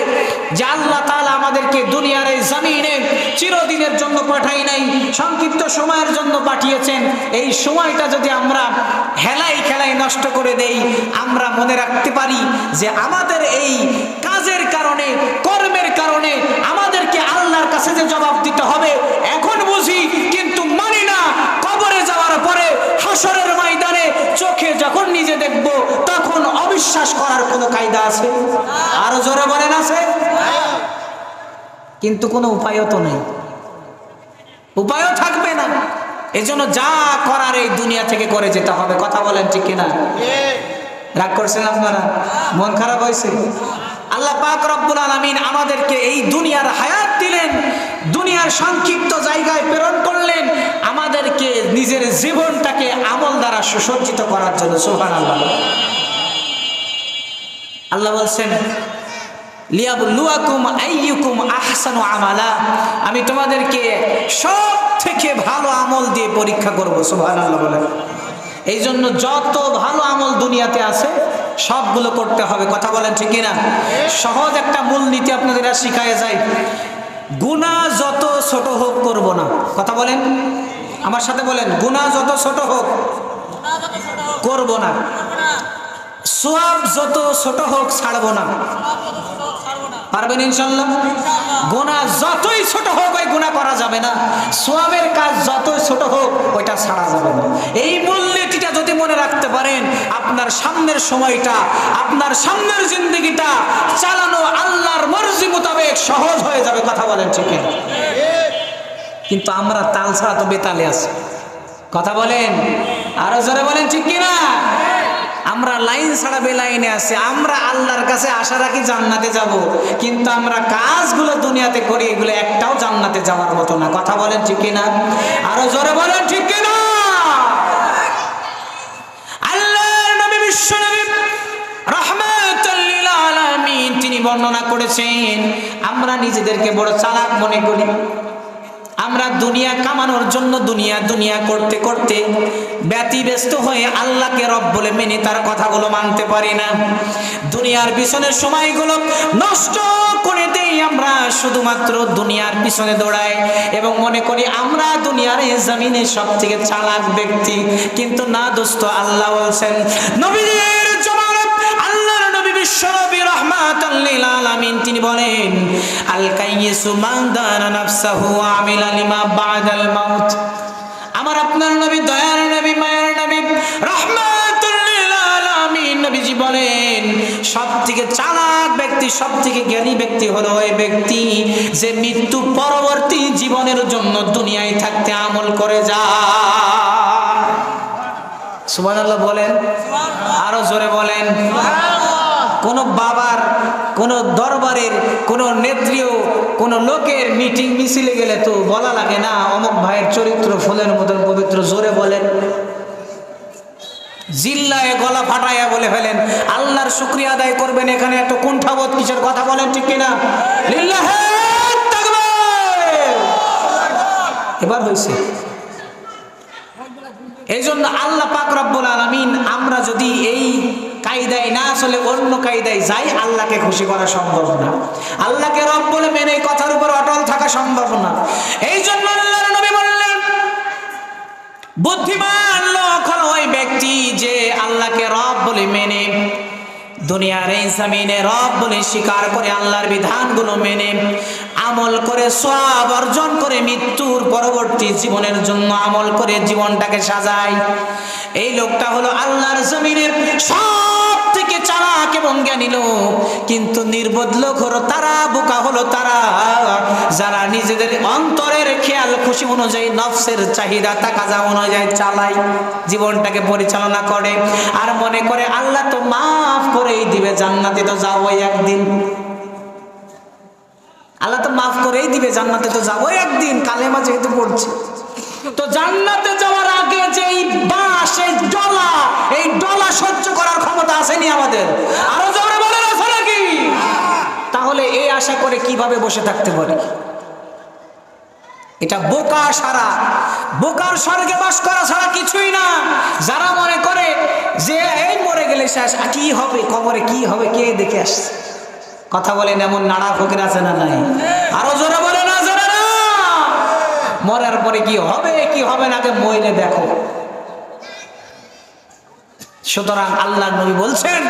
যে আল্লাহ তাআলা আমাদেরকে দুনিয়ার এই জমিনে চিরদিনের জন্য পাঠাই নাই, সংক্ষিপ্ত সময়ের জন্য পাঠিয়েছেন। এই সময়টা যদি আমরা হেলাই খেলাই নষ্ট করে দেই, আমরা মনে রাখতে পারি যে আমাদের এই কাজের কারণে, কর্মের কারণে আমাদেরকে আল্লাহর কাছে যে জবাব দিতে হবে এখন বুঝি, কিন্তু মানি না। কবরে যাওয়ার পরে হাসরের ময়দানে চোখে যখন নিজে দেখব তখন অবিশ্বাস করার কোনো কায়দা আছে? আরো জোরে বলেন আছে? কিন্তু কোনো উপায়ও তো নেই, উপায়ও থাকবে না। এজন্য যা করার এই দুনিয়া থেকে করে যেতে হবে। কথা বলেন ঠিক কিনা? রাগ করছেন আপনারা? মন খারাপ হয়েছে? আল্লাহ পাক রব্বুল আলামিন আমাদেরকে এই দুনিয়ার হায়াত দিলেন, দুনিয়ার সংক্ষিপ্ত জায়গায় প্রেরণ করলেন আমাদেরকে নিজের জীবনটাকে আমল দ্বারা সুসজ্জিত করার জন্য। সুবহানাল্লাহ। আল্লাহ বলছেন লিয়াবলুয়াকুম আইয়ুকুম আহসানু আমালা, আমি তোমাদেরকে সব থেকে ভালো আমল দিয়ে পরীক্ষা করব। সুবহানাল্লাহ বলেন। এই জন্য যত ভালো আমল দুনিয়াতে আছে সবগুলো করতে হবে। কথা বলেন ঠিক কিনা? সহজ একটা মূলনীতি আপনাদের শিখায় যায়, গুনাহ যত ছোট হোক করব না। কথা বলেন, আমার সাথে বলেন, গুনাহ যত ছোট হোক করব না, সওয়াব যত ছোট হোক ছাড়বো না। পারবেন ইনশাআল্লাহ? গুনাহ যতই ছোট হোক ওই গুনাহ করা যাবে না, সওয়াবের কাজ যতই ছোট হোক ওইটা ছাড়া যাবে না। এই মূলনীতিটা যদি মনে রাখতে পারেন, আপনার সামনের সময়টা, আপনার সামনের জিন্দেগিটা চালানো আল্লাহর মর্জি মোতাবেক সহজ হয়ে যাবে। কথা বলেন ঠিক কিনা? কিন্তু আমরা তাল ছাড়া তো বেতালে আছি। কথা বলেন, আরো জোরে বলেন ঠিক কিনা? আমরা লাইন ছাড়া বেলাইনে আছি। আমরা আল্লাহর কাছে আশা রাখি জান্নাতে যাব, কিন্তু আমরা কাজগুলো দুনিয়াতে করি, এগুলো একটাও জান্নাতে যাওয়ার মতো না। কথা বলেন ঠিক কিনা? আরো জোরে বলেন ঠিক কিনা? আল্লাহর নবী বিশ্বনবী রাহমাতুল লিল আলামিন তিনি বর্ণনা করেছেন, আমরা নিজেদেরকে বড় চালাক মনে করি। আমরা দুনিয়া কামানোর জন্য দুনিয়া দুনিয়া করতে করতে ব্যতিব্যস্ত হয়ে আল্লাহকে রব বলে মেনে তার কথাগুলো মানতে পারি না। দুনিয়ার পিছনের সময়গুলো নষ্ট করে দেই, আমরা শুধুমাত্র দুনিয়ার পিছনে দৌড়াই এবং মনে করি আমরা দুনিয়ার এই জমিনে সব থেকে চালাক ব্যক্তি। কিন্তু না দোস্ত, আল্লাহ বলছেন নবীর জমানাত আল্লাহর নবী বিশ্বনবী রাহমাতুল লিল আলামিন তিনি বলেন, আল কাইয়িসু মান দানা নাফসাহু ওয়া আমিলা লিমা বাদাল মাউত। আমার আপনার নবী, দয়ার নবী, মায়ের নবী রাহমাতুল লিল আলামিন নবীজি বলেন, সবথেকে চালাক ব্যক্তি, সবথেকে জ্ঞানী ব্যক্তি হলো ওই ব্যক্তি যে মৃত্যু পরবর্তী জীবনের জন্য দুনিয়ায় থাকতে আমল করে যায়। সুবহানাল্লাহ বলেন, আরো জোরে বলেন। কোন বাবার, কোন দরবারের, কোন নেত্রীয়, কোন লোকের মিটিং মিছিলে গেলে তো বলা লাগে না অমুক ভাইয়ের চরিত্র ফুলের মতন পবিত্র। জোরে বলেন, জিল্লায় গলা ফাটাইয়া বলে ফেলেন, আল্লাহর শুকরিয়া আদায় করবেন। এখানে এত কুণ্ঠাবোধ কিসের? কথা বলেন ঠিক কিনা? লিল্লাহি তাকবীর। এবার হইছে। এই জন্য আল্লাহ পাক রব্বুল আলামিন, আমরা যদি এই কায়দায় না চলে অন্য কায়দায় যাই, আল্লাহকে খুশি করা সম্ভব না। আল্লাহকে রব বলে মেনে কথার উপর অটল থাকা সম্ভব না। এই জন্য আল্লাহর নবী বললেন, বুদ্ধিমান লোক হলো ওই ব্যক্তি যে আল্লাহকে রব বলে মেনে, দুনিয়ার এই জমিনে রব বলে স্বীকার করে, আল্লাহর বিধানগুলো মেনে আমল করে সওয়াব অর্জন করে মৃত্যুর পরবর্তী জীবনের জন্য আমল করে জীবনটাকে সাজায়। এই লোকটা হলো আল্লাহর জমিনের সব থেকে চালাক এবং জ্ঞানী লোক। কিন্তু নির্বোধ লোক হলো তারা, বোকা হলো তারা যারা নিজেদের অন্তরের খেয়াল খুশি অনুযায়ী, নফসের চাহিদা তাকাজা অনুযায়ী চালায়, জীবনটাকে পরিচালনা করে আর মনে করে আল্লাহ তো মাফ করেই দিবে, জান্নাতে তো যাবোই একদিন, আল্লাহ তো মাফ করেই দিবে, জান্নাতে তো যাবোই একদিন, কালেমা যেহেতু পড়ছে। তো জান্নাতে যাওয়ার আগে যে এই বাঁশ, এই ডলা সহ্য করার ক্ষমতা আসেনি আমাদের। আরো জোরে বলেন, আছে নাকি? তাহলে এই আশা করে কিভাবে বসে থাকতে পারি? এটা বোকা সারা, বোকার স্বর্গে বাস করা ছাড়া কিছুই না। যারা মনে করে যে এই মরে গেলে শেষ, কি হবে কবরে, কি হবে কে দেখে আসছে। কথা বলেন, এমন নাড়া ফকির আছে না নাই? আরো জোরে বলে না, জোরে না। মরার পরে কি হবে কি হবে না, আগে মইরে দেখো। সুতরাং আল্লাহ নবী বলছেন,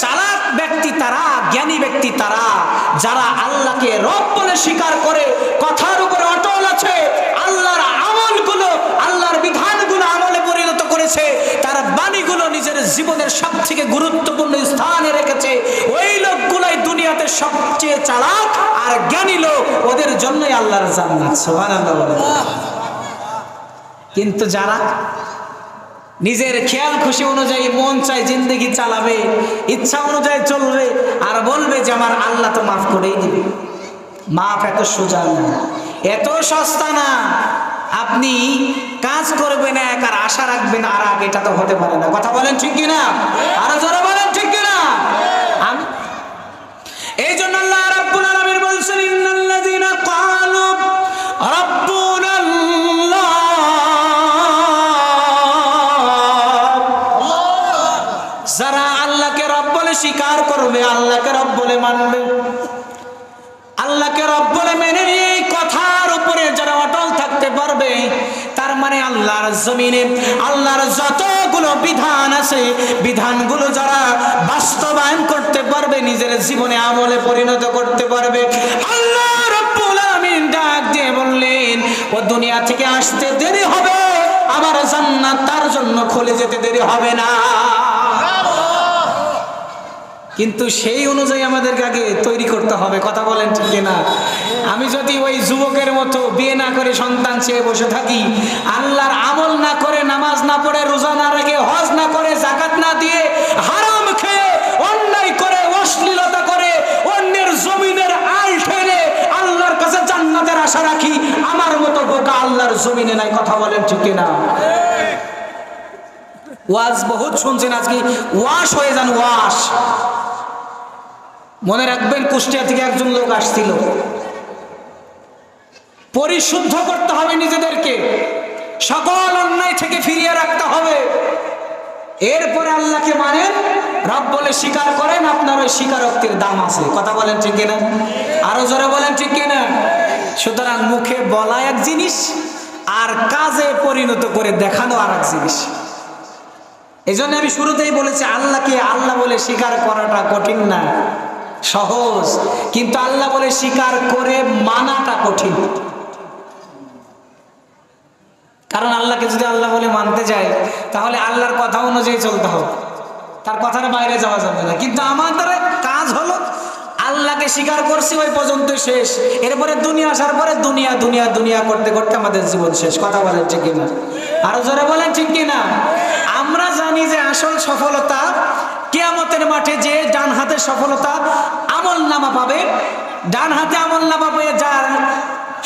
চালাক ব্যক্তি তারা, জ্ঞানী ব্যক্তি তারা যারা আল্লাহকে রব বলে স্বীকার করে কথার উপরে অটল আছে, আল্লাহর আমলগুলো, আল্লাহর বিধানগুলো আমলে পরিণত করেছে, তার বাণীগুলো নিজের জীবনের সবথেকে গুরুত্বপূর্ণ স্থানে রেখেছে। ওই সবচেয়ে চালাক আর জ্ঞানী লোক, ওদের জন্যই আল্লাহর জান্নাত। সুবহানাল্লাহ বলে। কিন্তু যারা নিজের খেয়াল খুশি অনুযায়ী মন চাই জিন্দগি চালাবে, ইচ্ছা অনুযায়ী চলবে, আর বলবে যে আমার আল্লাহ তো মাফ করেই দিবে, মাফ এত সোজা না, এত সস্তা না। আপনি কাজ করবেন এক আর আশা রাখবেন আর আগে, এটা তো হতে পারে না। কথা বলেন ঠিক কিনা? আরো জোরে বলেন ঠিক কিনা? এই জন্য আল্লাহ রাব্বুল আলামিন বলছেন, ইন্নাল্লাযীনা ক্বালু রাব্বুনাল্লাহ, যারা আল্লাহকে রব বলে স্বীকার করবে, আল্লাহকে রব বলে মানবে, আল্লাহকে রব বলে মেনে এই কথার উপরে যারা অটল থাকতে পারবে, তার মানে আল্লাহর জমিনে আল্লাহর যতগুলো বিধান আছে, বিধানগুলো যারা বাস্তবায়ন করতে পারবে, নিজের জীবনে আমলে পরিণত করতে পারবে, আল্লাহ রাব্বুল আলামিন ডাক দিয়ে বললেন, ও দুনিয়া থেকে আসতে দেরি হবে, আবার জান্নাত তার জন্য খুলে যেতে দেরি হবে না। কিন্তু সেই অনুযায়ী আমাদেরকে আগে তৈরি করতে হবে। কথা বলেন ঠিক না? আমি যদি ওই যুবকের মতো বিয়ে না করে সন্তান চেয়ে বসে থাকি, আল্লাহর আমল না করে, নামাজ না পড়ে, রোজা না রেখে, হজ না করে, যাকাত না দিয়ে, হারাম খেয়ে, অন্যায় করে, অশ্লীলতা করে, অন্যের জমিনের আল ঠেলে আল্লাহর কাছে জান্নাতের আশা রাখি, আমার মতো বোকা আল্লাহর জমিনে নাই। কথা বলেন ঠিক না? ওয়াজ বহুত শুনছেন, আজকে ওয়াশ হয়ে যান, ওয়াশ। মনে রাখবেন, কুষ্টিয়া থেকে একজন লোক আসছিল, পরিশুদ্ধ করতে হবে নিজেদেরকে, সকল অন্যায় থেকে ফিরিয়ে রাখতে হবে, এরপরে আল্লাহকে মানেন, রব বলে স্বীকার করেন, আপনার ওই স্বীকারোক্তির দাম আছে। কথা বলেন ঠিক কিনা? আরো জোরে বলেন ঠিক কিনা? সুতরাং মুখে বলা এক জিনিস, আর কাজে পরিণত করে দেখানো আর এক জিনিস। এই জন্য আমি শুরুতেই বলেছি, আল্লাহকে আল্লাহ বলে স্বীকার করাটা কঠিন না, সহজ, কিন্তু আল্লাহ বলে স্বীকার করে মানাটা কঠিন। কারণ আল্লাহকে যদি আল্লাহ বলে মানতে যায়, তাহলে আল্লাহর কথা অনুযায়ী চলতে হবে, তার কথার বাইরে যাওয়া যাবে না। কিন্তু আমাদের কাজ হলো, আল্লাহকে স্বীকার করছি ওই পর্যন্ত শেষ, এরপরে দুনিয়া আসার পরে দুনিয়া দুনিয়া দুনিয়া করতে করতে আমাদের জীবন শেষ। কথা বলেন ঠিক কিনা? আরো জোরে বলেন ঠিক কিনা? আমরা জানি যে আসল সফলতা কিয়ামতের মাঠে, যে ডান হাতে সফলতা আমল নামা পাবে, ডান হাতে আমল নামা পেয়ে যার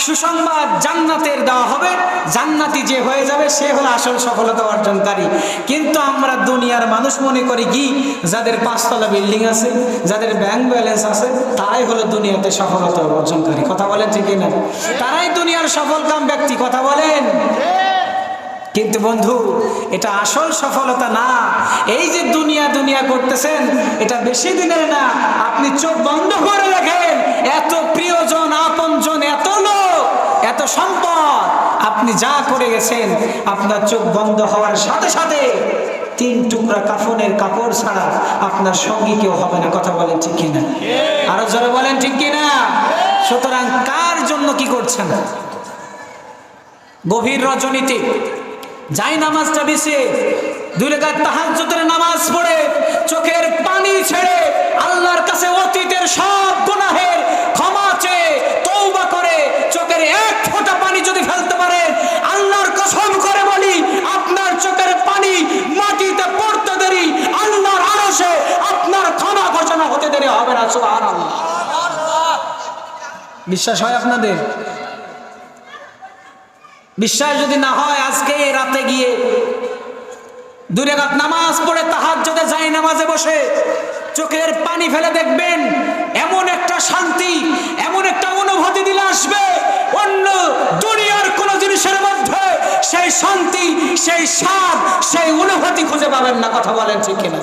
সুসংবাদ জান্নাতের দেওয়া হবে, জান্নাতি যে হয়ে যাবে সে হলো আসল সফলতা অর্জনকারী। কিন্তু আমরা দুনিয়ার মানুষ মনে করি কি, যাদের 5 তলা বিল্ডিং আছে, যাদের ব্যাংক ব্যালেন্স আছে, তারাই হলো দুনিয়াতে সফলতা অর্জনকারী। কথা বলেন ঠিক না? তারাই দুনিয়ার সফলকাম ব্যক্তি। কথা বলেন। কিন্তু বন্ধু, এটা আসল সফলতা না। এই যে দুনিয়া দুনিয়া করতেছেন, এটা বেশি দিনের না। আপনি চোখ বন্ধ করে রাখেন, এত প্রিয়জন, আপনজন, এত লোক, এত সম্পদ আপনি যা করে গেছেন, আপনার চোখ বন্ধ হওয়ার সাথে সাথে 3 টুকরা কাফনের কাপড় ছাড়া আপনার সঙ্গী কেউ হবে না। কথা বলেন ঠিক কিনা? আরো জোরে বলেন ঠিক কিনা? সুতরাং কার জন্য কি করছেন? গভীর রজনীতে যাই নামাজটা বিছে 2 রাকাত তাহাজ্জুদের নামাজ পড়ে চোখের পানি ছেড়ে আল্লাহর কাছে অতীতের সব গুনাহের ক্ষমা চেয়ে তওবা করে চোখের 1 ফোঁটা পানি যদি ফেলতে পারেন, আল্লাহর কসম করে বলি, আপনার চোখের পানি মাটিতে পড়তে দেরি, আল্লাহর আরশে আপনার ক্ষমা ঘোষণা হতে দেরি হবে না। সুবহানাল্লাহ। বিশ্বাস হয় আপনাদের? বিশ্বাস যদি না হয়, আজকে এই রাতে গিয়ে 2 রাকাত নামাজ পড়ে তাহাজ্জুদে যাই নামাজে বসে চোখের পানি ফেলে দেখবেন, এমন একটা শান্তি, এমন একটা অনুভূতি দিলে আসবে, অন্য দুনিয়ার কোন জিনিসের মধ্যে সেই শান্তি, সেই স্বাদ, সেই অনুভূতি খুঁজে পাবেন না। কথা বলেন ঠিক কিনা?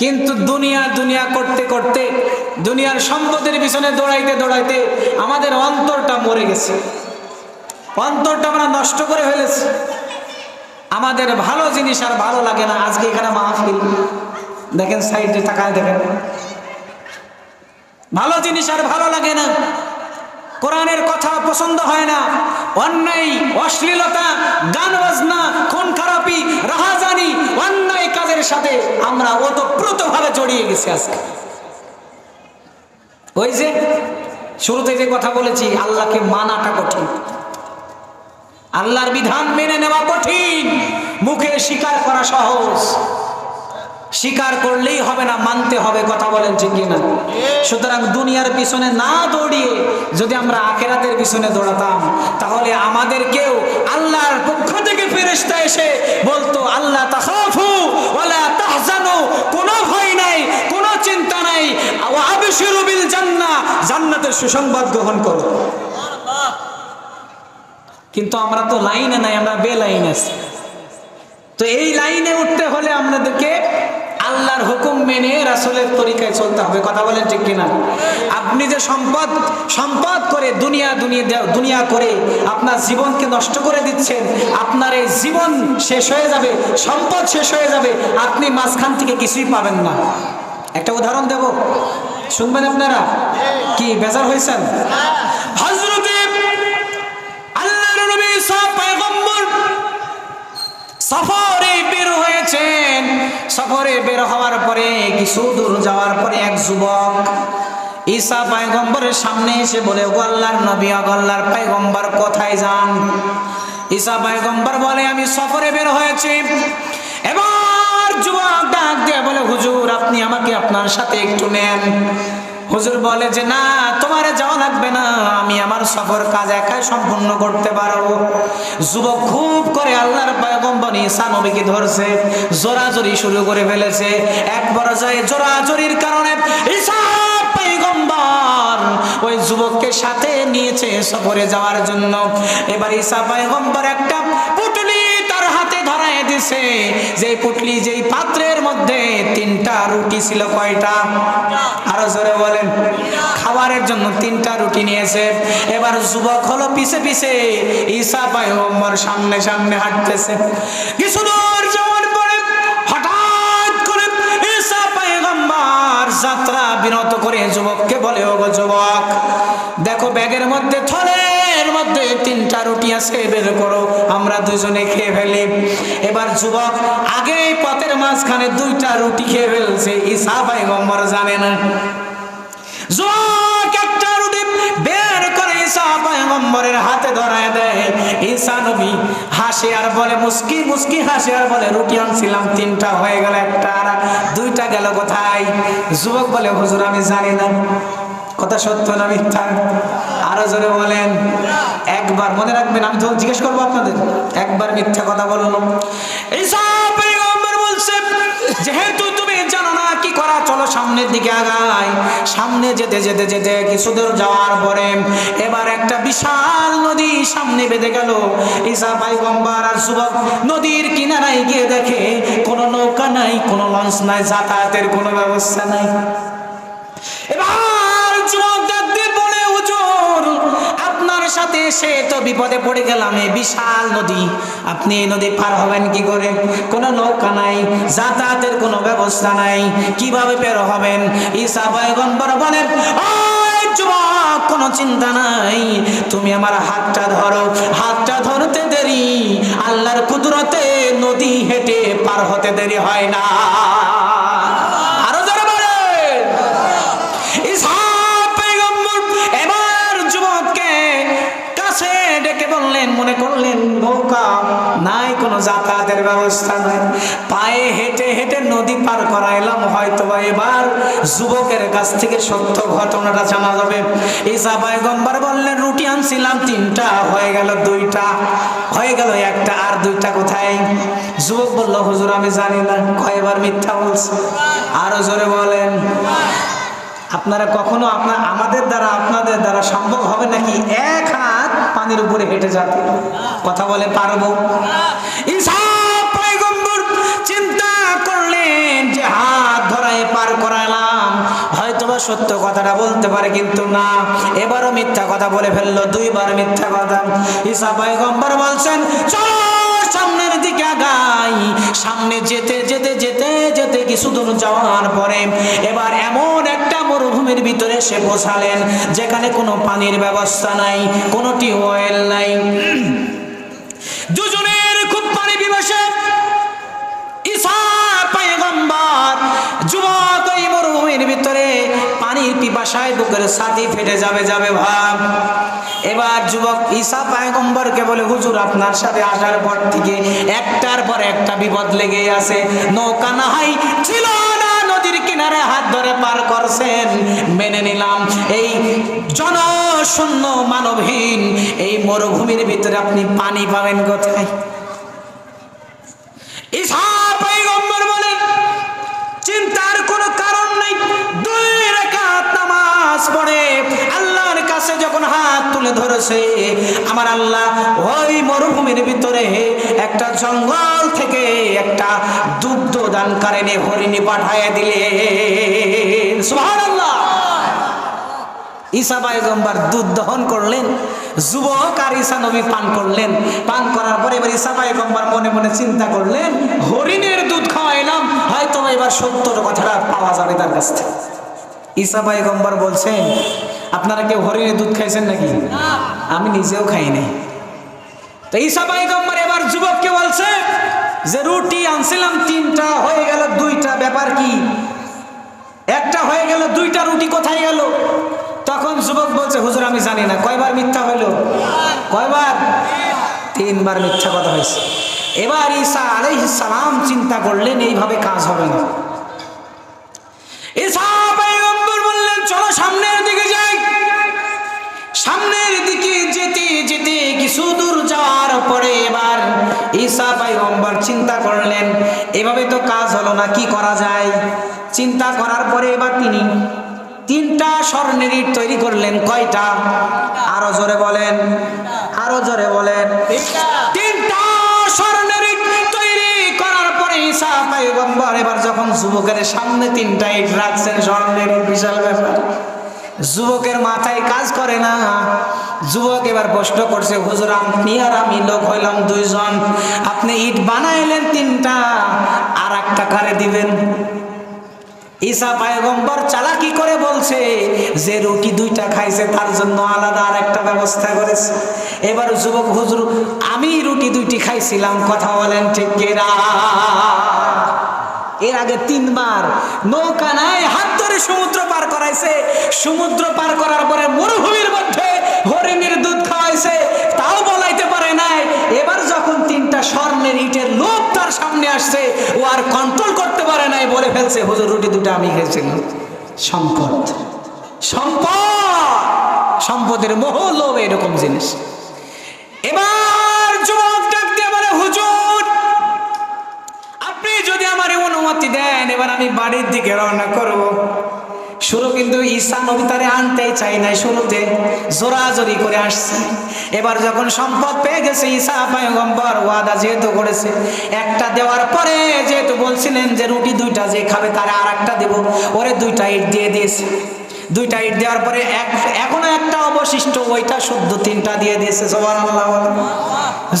কিন্তু দুনিয়া দুনিয়া করতে করতে, দুনিয়ার সম্পদের পিছনে দৌড়াইতে দৌড়াইতে আমাদের অন্তরটা মরে গেছে, অন্তরটা আমরা নষ্ট করে ফেলেছি। আমাদের ভালো জিনিস আর ভালো লাগে না। আজকে এখানে মাহফিল দেখেন, সাইডে তাকায় দেখেন, ভালো জিনিস আর ভালো লাগে না, কোরআনের কথা পছন্দ হয় না, অন্যায়, অশ্লীলতা, গান বাজনা, খুন খারাপি, রাহাজানি, অন্যায় কাজের সাথে আমরা ওতপ্রোতভাবে জড়িয়ে গেছি। আজকে ওই যে শুরুতে যে কথা বলেছি, আল্লাহকে মানাটা কঠিন, আল্লাহর বিধান মেনে নেওয়া কঠিন, মুখে স্বীকার করা সহজ। স্বীকার করলেই হবে না, মানতে হবে। কথা বলেন ঠিক কিনা? সুতরাং দুনিয়ার পিছনে না দৌড়িয়ে যদি আমরা আখিরাতের পিছনে দৌড়াতাম, তাহলে আমাদেরকেও আল্লাহর পক্ষ থেকে ফেরেশতা এসে বলতো, আল্লাহ তাখাফু ওয়ালা তাহজানু, কোনো ভয় নাই, কোনো চিন্তা নাই, ওয়া আবশিরু বিল জান্নাহ, জান্নাতের সুসংবাদ গ্রহণ করো। কিন্তু আমরা তো লাইনে নাই, আমরা বেলাইন আছি। তো এই লাইনে উঠতে হলে আমাদেরকে আল্লাহর হুকুম মেনে রাসূলের তরিকায় চলতে হবে। কথা বলেন ঠিক কিনা? আপনি যে সম্পদ করে দুনিয়া করে আপনার জীবনকে নষ্ট করে দিচ্ছেন, আপনার এই জীবন শেষ হয়ে যাবে, সম্পদ শেষ হয়ে যাবে, আপনি মাঝখান থেকে কিছুই পাবেন না। একটা উদাহরণ দেব, শুনবেন আপনারা? কি বেজার হয়েছেন? হযরত আল্লাহর নবী পয়গম্বর সফরে বের হয়েছেন। সফরে বের হওয়ার পরে কিছু দূর যাওয়ার পরে এক যুবক ঈসা পয়গম্বরের সামনে এসে বলে, ও আল্লাহর নবী, ও আল্লাহর পয়গম্বর, কোথায় যান? ঈসা পয়গম্বর বলে, আমি সফরে বের হয়েছি। এবার যুবক ডাক দিয়ে বলে, হুজুর আপনি আমাকে আপনার সাথে একটু নেন। হুজুর বলে যে, না, তোমার যাওয়া লাগবে না, আমি আমার সফর কাজ একাই সম্পূর্ণ করতে পারবো। যুবক খুব করে আল্লাহর পয়গম্বর ঈসা নবীকে ধরছে, জোরাজুরি শুরু করে ফেলেছে। এক পর্যায়ে জোরাজুরির কারণে ঈসা পয়গম্বর ওই যুবককে সাথে নিয়েছে সফরে যাওয়ার জন্য। এবার ঈসা পয়গম্বর একটা পুটলি তার হাতে ধরায় দিছে, যে পুটলি, যেই পাত্রের মধ্যে 3টা রুটি ছিল। কয়টা? আরো জোরে বলেন। খাবারের জন্য 3টা রুটি নিয়েছে। এবার যুবক হলো পিছে পিছে, ঈসা পয়গম্বর সামনে সামনে হাঁটতেছে। কিছু দূর যাওয়ার পরে হঠাৎ করে ঈসা পয়গম্বর যাত্রা বিরত করে যুবককে বলে, ও গো যুবক, দেখো ব্যাগের মধ্যে, থলের মধ্যে 3টা রুটি আছে, বের করো, আমরা দুজনে খেয়ে ফেলি। এবার যুবক আগে পথের মাঝখানে 2টা রুটি খেয়ে ফেলছে, ঈসা পয়গম্বর জানে না। যুবক একটা রুটি বের করে ঈসা পয়গম্বরের হাতে ধরায় দেয়। ঈসা নবী হাসে আর বলে, মুস্কি মুস্কি হাসে আর বলে, রুটি আনছিলাম 3টা, হয়ে গেল 1টা, আর 2টা গেল কোথায়? যুবক বলে, হুজুর আমি জানি না। কথা সত্য না মিথ্যা? আরো জোরে বলেন। একবার মনে রাখবেন, আমি তো জিজ্ঞেস করবো আপনাদের, একবার মিথ্যা কথা বললো। ঈসা পয়গম্বর বলছে, যেহেতু তুমি জানো না কি করা, চলো সামনের দিকে আগাই। সামনে যেতে যেতে যেতে কিছু দূর যাওয়ার পরে এবার একটা বিশাল নদী সামনে বেঁধে গেল। ঈসা পয়গম্বর আর যুবক নদীর কিনারায় গিয়ে দেখে কোনো নৌকা নাই, কোনো লঞ্চ নাই, যাতায়াতের কোনো ব্যবস্থা নাই। এবার যুবক ডাক দিয়ে বলে, হুজুর আপনার সাথে এসে তো বিপদে পড়ে গেলাম, এই বিশাল নদী, আপনি এই নদী পার হবেন কি করে? কোনো নৌকা নাই, যাতায়াতের কোনো ব্যবস্থা নাই, কিভাবে বের হবেন? ঈসা পয়গম্বর বলেন, ও যুবক, কোনো চিন্তা নাই, তুমি আমার হাতটা ধরো। হাতটা ধরতে দেরি, আল্লাহর কুদরতে নদী হেঁটে পার হতে দেরি হয় না। আরো যারা বলেন। ঈসা পয়গম্বর এবার যুবককে কাছে ডেকে বললেন, মনে করলেন নৌকা নাই, কোনো যাতায়াতের ব্যবস্থা নাই, পায়ে হেঁটে হেঁটে নদী পার করাইলাম, হয়তো এবার যুবকের কাছ থেকে সত্য ঘটনাটা জানা যাবে। ঈসা পয়গম্বর বললেন, রুটি আনছিলাম 3টা, হয়ে গেল 2টা, হয়ে গেল 1টা, আর 2টা কোথায়? যুবক বলল, হুজুর আমি জানি না। কয়বার মিথ্যা বলছে? আরো জোরে বলেন। আপনারা কখনো আমাদের দ্বারা আপনাদের দ্বারা সম্ভব হবে নাকি 1 হাত পানির উপরে হেঁটে যেতে? কথা বলে পারবো? ঈসা পয়গম্বর চিন্তা করলেন যে হাত ধরায় পার করালাম, হয়তোবা সত্য কথাটা বলতে পারে, কিন্তু না, এবারও মিথ্যা কথা বলে ফেললো, 2বার মিথ্যা কথা। ঈসা পয়গম্বর বলছেন, চলো সামনের দিকে আগাই। সামনে যেতে যেতে যেতে যেতে কিছু দূর যাওয়ার পরে এবার এমন একটা মরুভূমির ভিতরে সে পৌঁছালেন, যেখানে কোনো পানির ব্যবস্থা নাই, কোনো টিউবওয়েল নাই। দুজনের খুব পানি পিপাসা। ঈসা পয়গম্বর যুবক ওই মরুভূমির ভিতরে পানির পিপাসায় বুকের ছাতি ফেটে যাবে ভাব। এবার যুবক ঈসা পয়গম্বরকে বলে, হুজুর আপনার সাথে আসার পর থেকে একটার পর একটা বিপদ লেগেই আছে, নৌকা নাহাই ছিল না, নদীর কিনারে হাত ধরে পার করছেন, মেনে নিলাম। এই জনশূন্য মানবহীন এই মরুভূমির ভিতরে আপনি পানি পাবেন কোথায়? ঈসা পয়গম্বর বলেন, চিন্তার কোনো কারণ নেই। 2 রাকাত নামাজ পড়ে আল্লাহর কাছে যখন হাত তুলে ধরেছে, আমার আল্লাহ ওই মরুভূমির ভিতরে একটা জঙ্গল থেকে একটা দুগ্ধ দানকারিণী হরিণী পাঠায় দিলেন। সুবহানাল্লাহ। ঈসা পয়গম্বর দুধ দহন করলেন, যুবক আর ঈসা নবী পান করলেন। পান করার পরে এবার ঈসা পয়গম্বর মনে মনে চিন্তা করলেন, হরিণের দুধ খাওয়াইলাম, হয়তো এবার সত্যর কথাটা পাওয়া যাবে তার কাছ থেকে। ঈসা পয়গম্বর বলছেন, আপনারা কেউ হরিণের দুধ খাইছেন নাকি? আমি নিজেও খাইনি। তো ঈসা পয়গম্বর এবার যুবককে বলছে যে রুটি আনছিলাম 3টা, হয়ে গেল 2টা, ব্যাপার কি? একটা হয়ে গেল, 2টা রুটি কোথায় গেল? তখন যুবক বলছে, হুজুর আমি জানি না। কয়বার মিথ্যা হইল? কয়বার? 3বার মিথ্যা কথা হয়েছে। এবার ঈসা আলাইহিস সালাম চিন্তা করলেন, এইভাবে কাজ হবে না। ঈসা পয়গম্বর বললেন, চলো সামনের দিকে যাই। সামনের দিকে যেতে যেতে কিছু দূর যাওয়ার পরে এবার ঈসা পয়গম্বর চিন্তা করলেন, এভাবে তো কাজ হলো না, কি করা যায়? চিন্তা করার পরে এবার তিনি 3টা স্বর্ণের ইট তৈরি করলেন। কয়টা? আরো জোরে বলেন, আরো জোরে বলেন। 3টা স্বর্ণের ইট তৈরি করার পরে ঈসা পয়গম্বর এবার যখন যুবকের সামনে 3টা ইট রাখছেন, স্বর্ণের ইট, বিশাল ব্যাপার। যুবকের মাথায় কাজ করে না। যুবক এবার প্রশ্ন করছে, হুজুর আপনি আর আমি লোক হইলাম 2 জন, আপনি ইট বানাইলেন 3টা, আর একটা কারে দিবেন? ঈসা পয়গম্বর চালাকি করে বলছে যে রুটি 2টা খাইছে তার জন্য আলাদা আর একটা ব্যবস্থা করেছে। এবার যুবক, হুজুর আমি রুটি 2টি খাইছিলাম, কথা বলেন ঠিক কিনা? এর আগে 3বার নৌকা নাই, হাত ধরে সমুদ্র পার করাইছে। সমুদ্র পার করার পরে মরুভূমির মধ্যে হরিণের দুধ খাওয়াইছে, তাও বলাইতে পারে নাই। এবার যখন 3টা স্বর্ণের ইটের লোভ তার সামনে আসছে, ও আর কন্ট্রোল করতে পারে নাই, বলে ফেলছে, হুজুর রুটি 2টা আমি খেয়েছিলাম। সম্পদ, সম্পদ, সম্পদের মোহ, লোভ, এরকম জিনিস। এবার যুবক ডাক দিয়ে বলে, হুজুর আপনি যদি আমার অনুমতি দেন, এবার আমি বাড়ির দিকে রওনা করব। শুরু কিন্তু ঈসা নবী তারে আনতেই চাই নাই, শুরুতে জোরাজোরি করে আসছে। এবার যখন সম্পদ পেয়ে গেছে, ঈসা পয়গম্বর ওয়াদা যেহেতু করেছে, একটা দেওয়ার পরে যেহেতু বলছিলেন যে রুটি 2টা যে খাবে তারে আর একটা দেব, ওরে 2টা ইট দিয়ে দিয়েছে। 2টা ইট দেওয়ার পরে এখনো একটা অবশিষ্ট, ওইটা শুদ্ধ 3টা দিয়ে দিয়েছে। সুবহানাল্লাহ।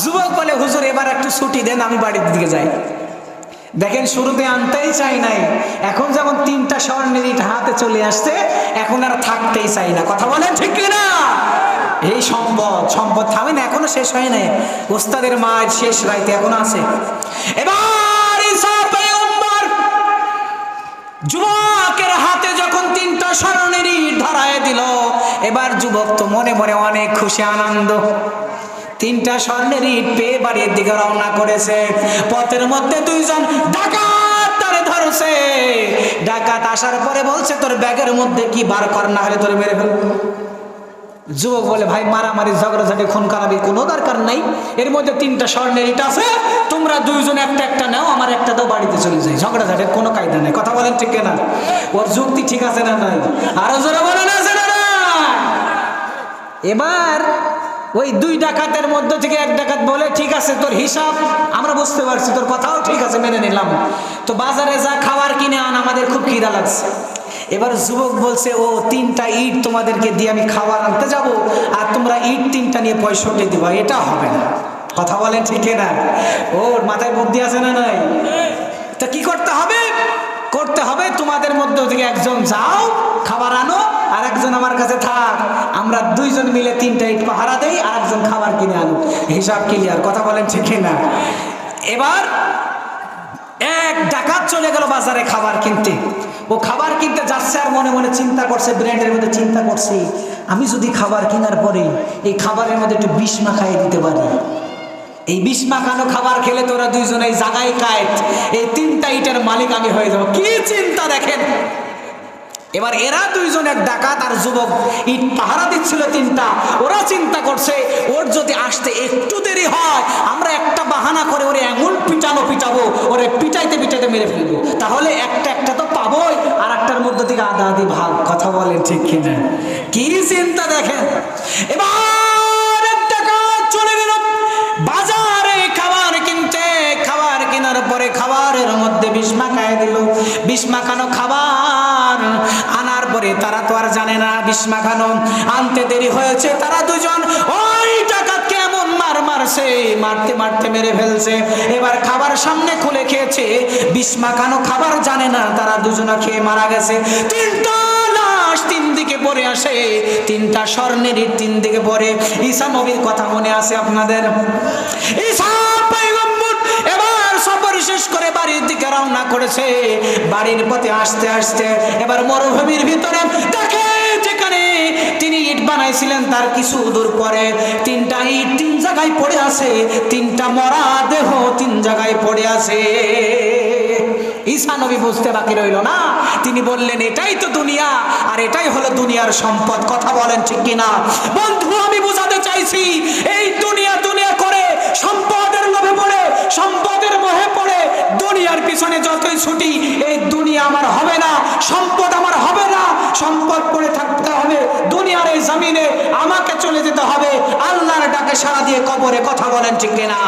যুবক বলে, হুজুর এবার একটু ছুটি দেন, আমি বাড়ির দিকে যাই। দেখেন শুরুতে আনতেই চাই নাই, এখন যেমন 3টা স্বর্ণের ইট হাতে চলে আসছে, এখন আর থাকতেই চাই না। কথা বলেন ঠিক কিনা? এই সম্পদ, সম্পদ থামে না, এখনো শেষ হয় নাই। ওস্তাদের মার শেষ রাইতে এখনো আছে। এবার ঈসা পয়গম্বর যুবকের হাতে যখন 3টা স্বর্ণের ইট ধরায় দিল, এবার যুবক তো মনে মনে অনেক খুশি, আনন্দ। 3টা স্বর্ণের ইট পেয়ে বাড়ির দিকে রওনা করেছে। পথের মধ্যে 2 জন ডাকাত তারে ধরছে। ডাকাত আসার পরে বলছে, তোর ব্যাগের মধ্যে কি, বার কর, না হলে তোরে মেরে ফেলবো। যুবক বলে, ভাই মারামারি ঝগড়াঝাটি খুন খারাপি কোনো দরকার নাই, এর মধ্যে 3টা স্বর্ণের ইট আছে, তোমরা 2 জন একটা একটা নাও, আমার একটা দাও, বাড়িতে চলে যাই। ঝগড়াঝাটির কোনো কায়দা নেই। কথা বলেন ঠিক না? ওর যুক্তি ঠিক আছে না নাই? আরো জোরে বলেন আছে না না? এবার ওই 2 ডাকাতের মধ্যে থেকে 1 ডাকাত বলে, ঠিক আছে তোর হিসাব আমরা বুঝতে পারছি, তোর কথাও ঠিক আছে, মেনে নিলাম, তো বাজারে যা খাবার কিনে আন, আমাদের খুব খিদা লাগছে। এবার যুবক বলছে, ও 3টা ইট তোমাদেরকে দিয়ে আমি খাবার আনতে যাব, আর তোমরা ইট 3টা নিয়ে 65 দিবা, এটা হবে না। কথা বলেন ঠিক না? ওর মাথায় বুদ্ধি আছে না নাই? তা কি করতে হবে? করতে হবে তোমাদের মধ্যে থেকে একজন যাও, খাবার আনো, আর একজন আমার কাছে থাক, আমরা 2 জন মিলে 3টা ইট পাহারা দেই, আর একজন খাবার কিনে আনো, হিসাব ক্লিয়ার। কথা বলেন ঠিক না? এবার এক ডাকাত চলে গেল বাজারে খাবার কিনতে। ও খাবার কিনতে যাচ্ছে আর মনে মনে চিন্তা করছে, ব্রেনের মধ্যে চিন্তা করছে, আমি যদি খাবার কেনার পরে এই খাবারের মধ্যে একটু বিষ মাখাই দিতে পারি, এই বিষ মাখানো খাবার খেলে তোরা দুইজনে এই জায়গায় কায়েত, এই 3টা ইটের মালিক আমি হয়ে যাবো। কি চিন্তা দেখেন। এবার এরা দুইজন, এক ডাকাত আর যুবক, ইট পাহারা দিচ্ছিল 3টা। ওরা চিন্তা করছে ওর যদি আসতে একটু দেরি হয়, আমরা একটা বাহানা করে ওরে এমন পিটাবো, ওরে পিটাইতে পিটাইতে মেরে ফেলবো, তাহলে একটা একটা তো পাবোই, আর একটার মধ্যে থেকে আধা আধি ভাগ। কথা বলেন ঠিক কিনা? কি চিন্তা দেখেন। এবার এক ডাকাত চলে গেল বাজারে খাবার কিনতে। খাবার কেনার পরে খাবারের মধ্যে বিষ মাখায় দিল। বিষ মাখানো খাবার আনার পরে তারা তো আর জানে না বিষ মাখানো, আনতে দেরি হয়েছে। তারা দুজন ওই ডাকাতকে এমন মারছে, মারতে মারতে মেরে ফেলছে। এবার খাবার সামনে খুলে খেয়েছে, বিষ মাখানো খাবার জানে না তারা দুজনা খেয়ে মারা গেছে। 3টা লাশ 3 দিকে পড়ে আসে, 3টা স্বর্ণের ইট 3 দিকে পড়ে। ঈসা নবীর কথা মনে আছে আপনাদের? ঈসা পয়গম্বর এবার সফর শেষ করে বাড়ির দিকে রওনা করেছে। বাড়ির পথে আসতে আসতে এবার মরুভূমির ভিতরে দেখে যেখানে তিনি ইট বানাইছিলেন তার কিছু দূর পরে 3টা ইট 3 জায়গায় পড়ে আছে, 3টা মরা দেহ 3 জায়গায় পড়ে আছে। ঈসা নবী বুঝতে বাকি রইল না, তিনি বললেন এটাই তো দুনিয়া, আর এটাই হলো দুনিয়ার সম্পদ। কথা বলেন ঠিক কিনা? বন্ধু, আমি বোঝাতে চাইছি এই দুনিয়া দুনিয়া করে সম্পদের লোভে পড়ে, সম্পদের মোহে পড়ে দুনিয়ার পিছনে যতই ছুটি, এই দুনিয়া আমার হবে না, সম্পদ আমার হবে না। সম্পদ পড়ে থাকতে হবে দুনিয়ার এই জমিনে, আমাকে চলে যেতে হবে আল্লাহর ডাকে সাড়া দিয়ে কবরে। কথা বলেন ঠিক কিনা?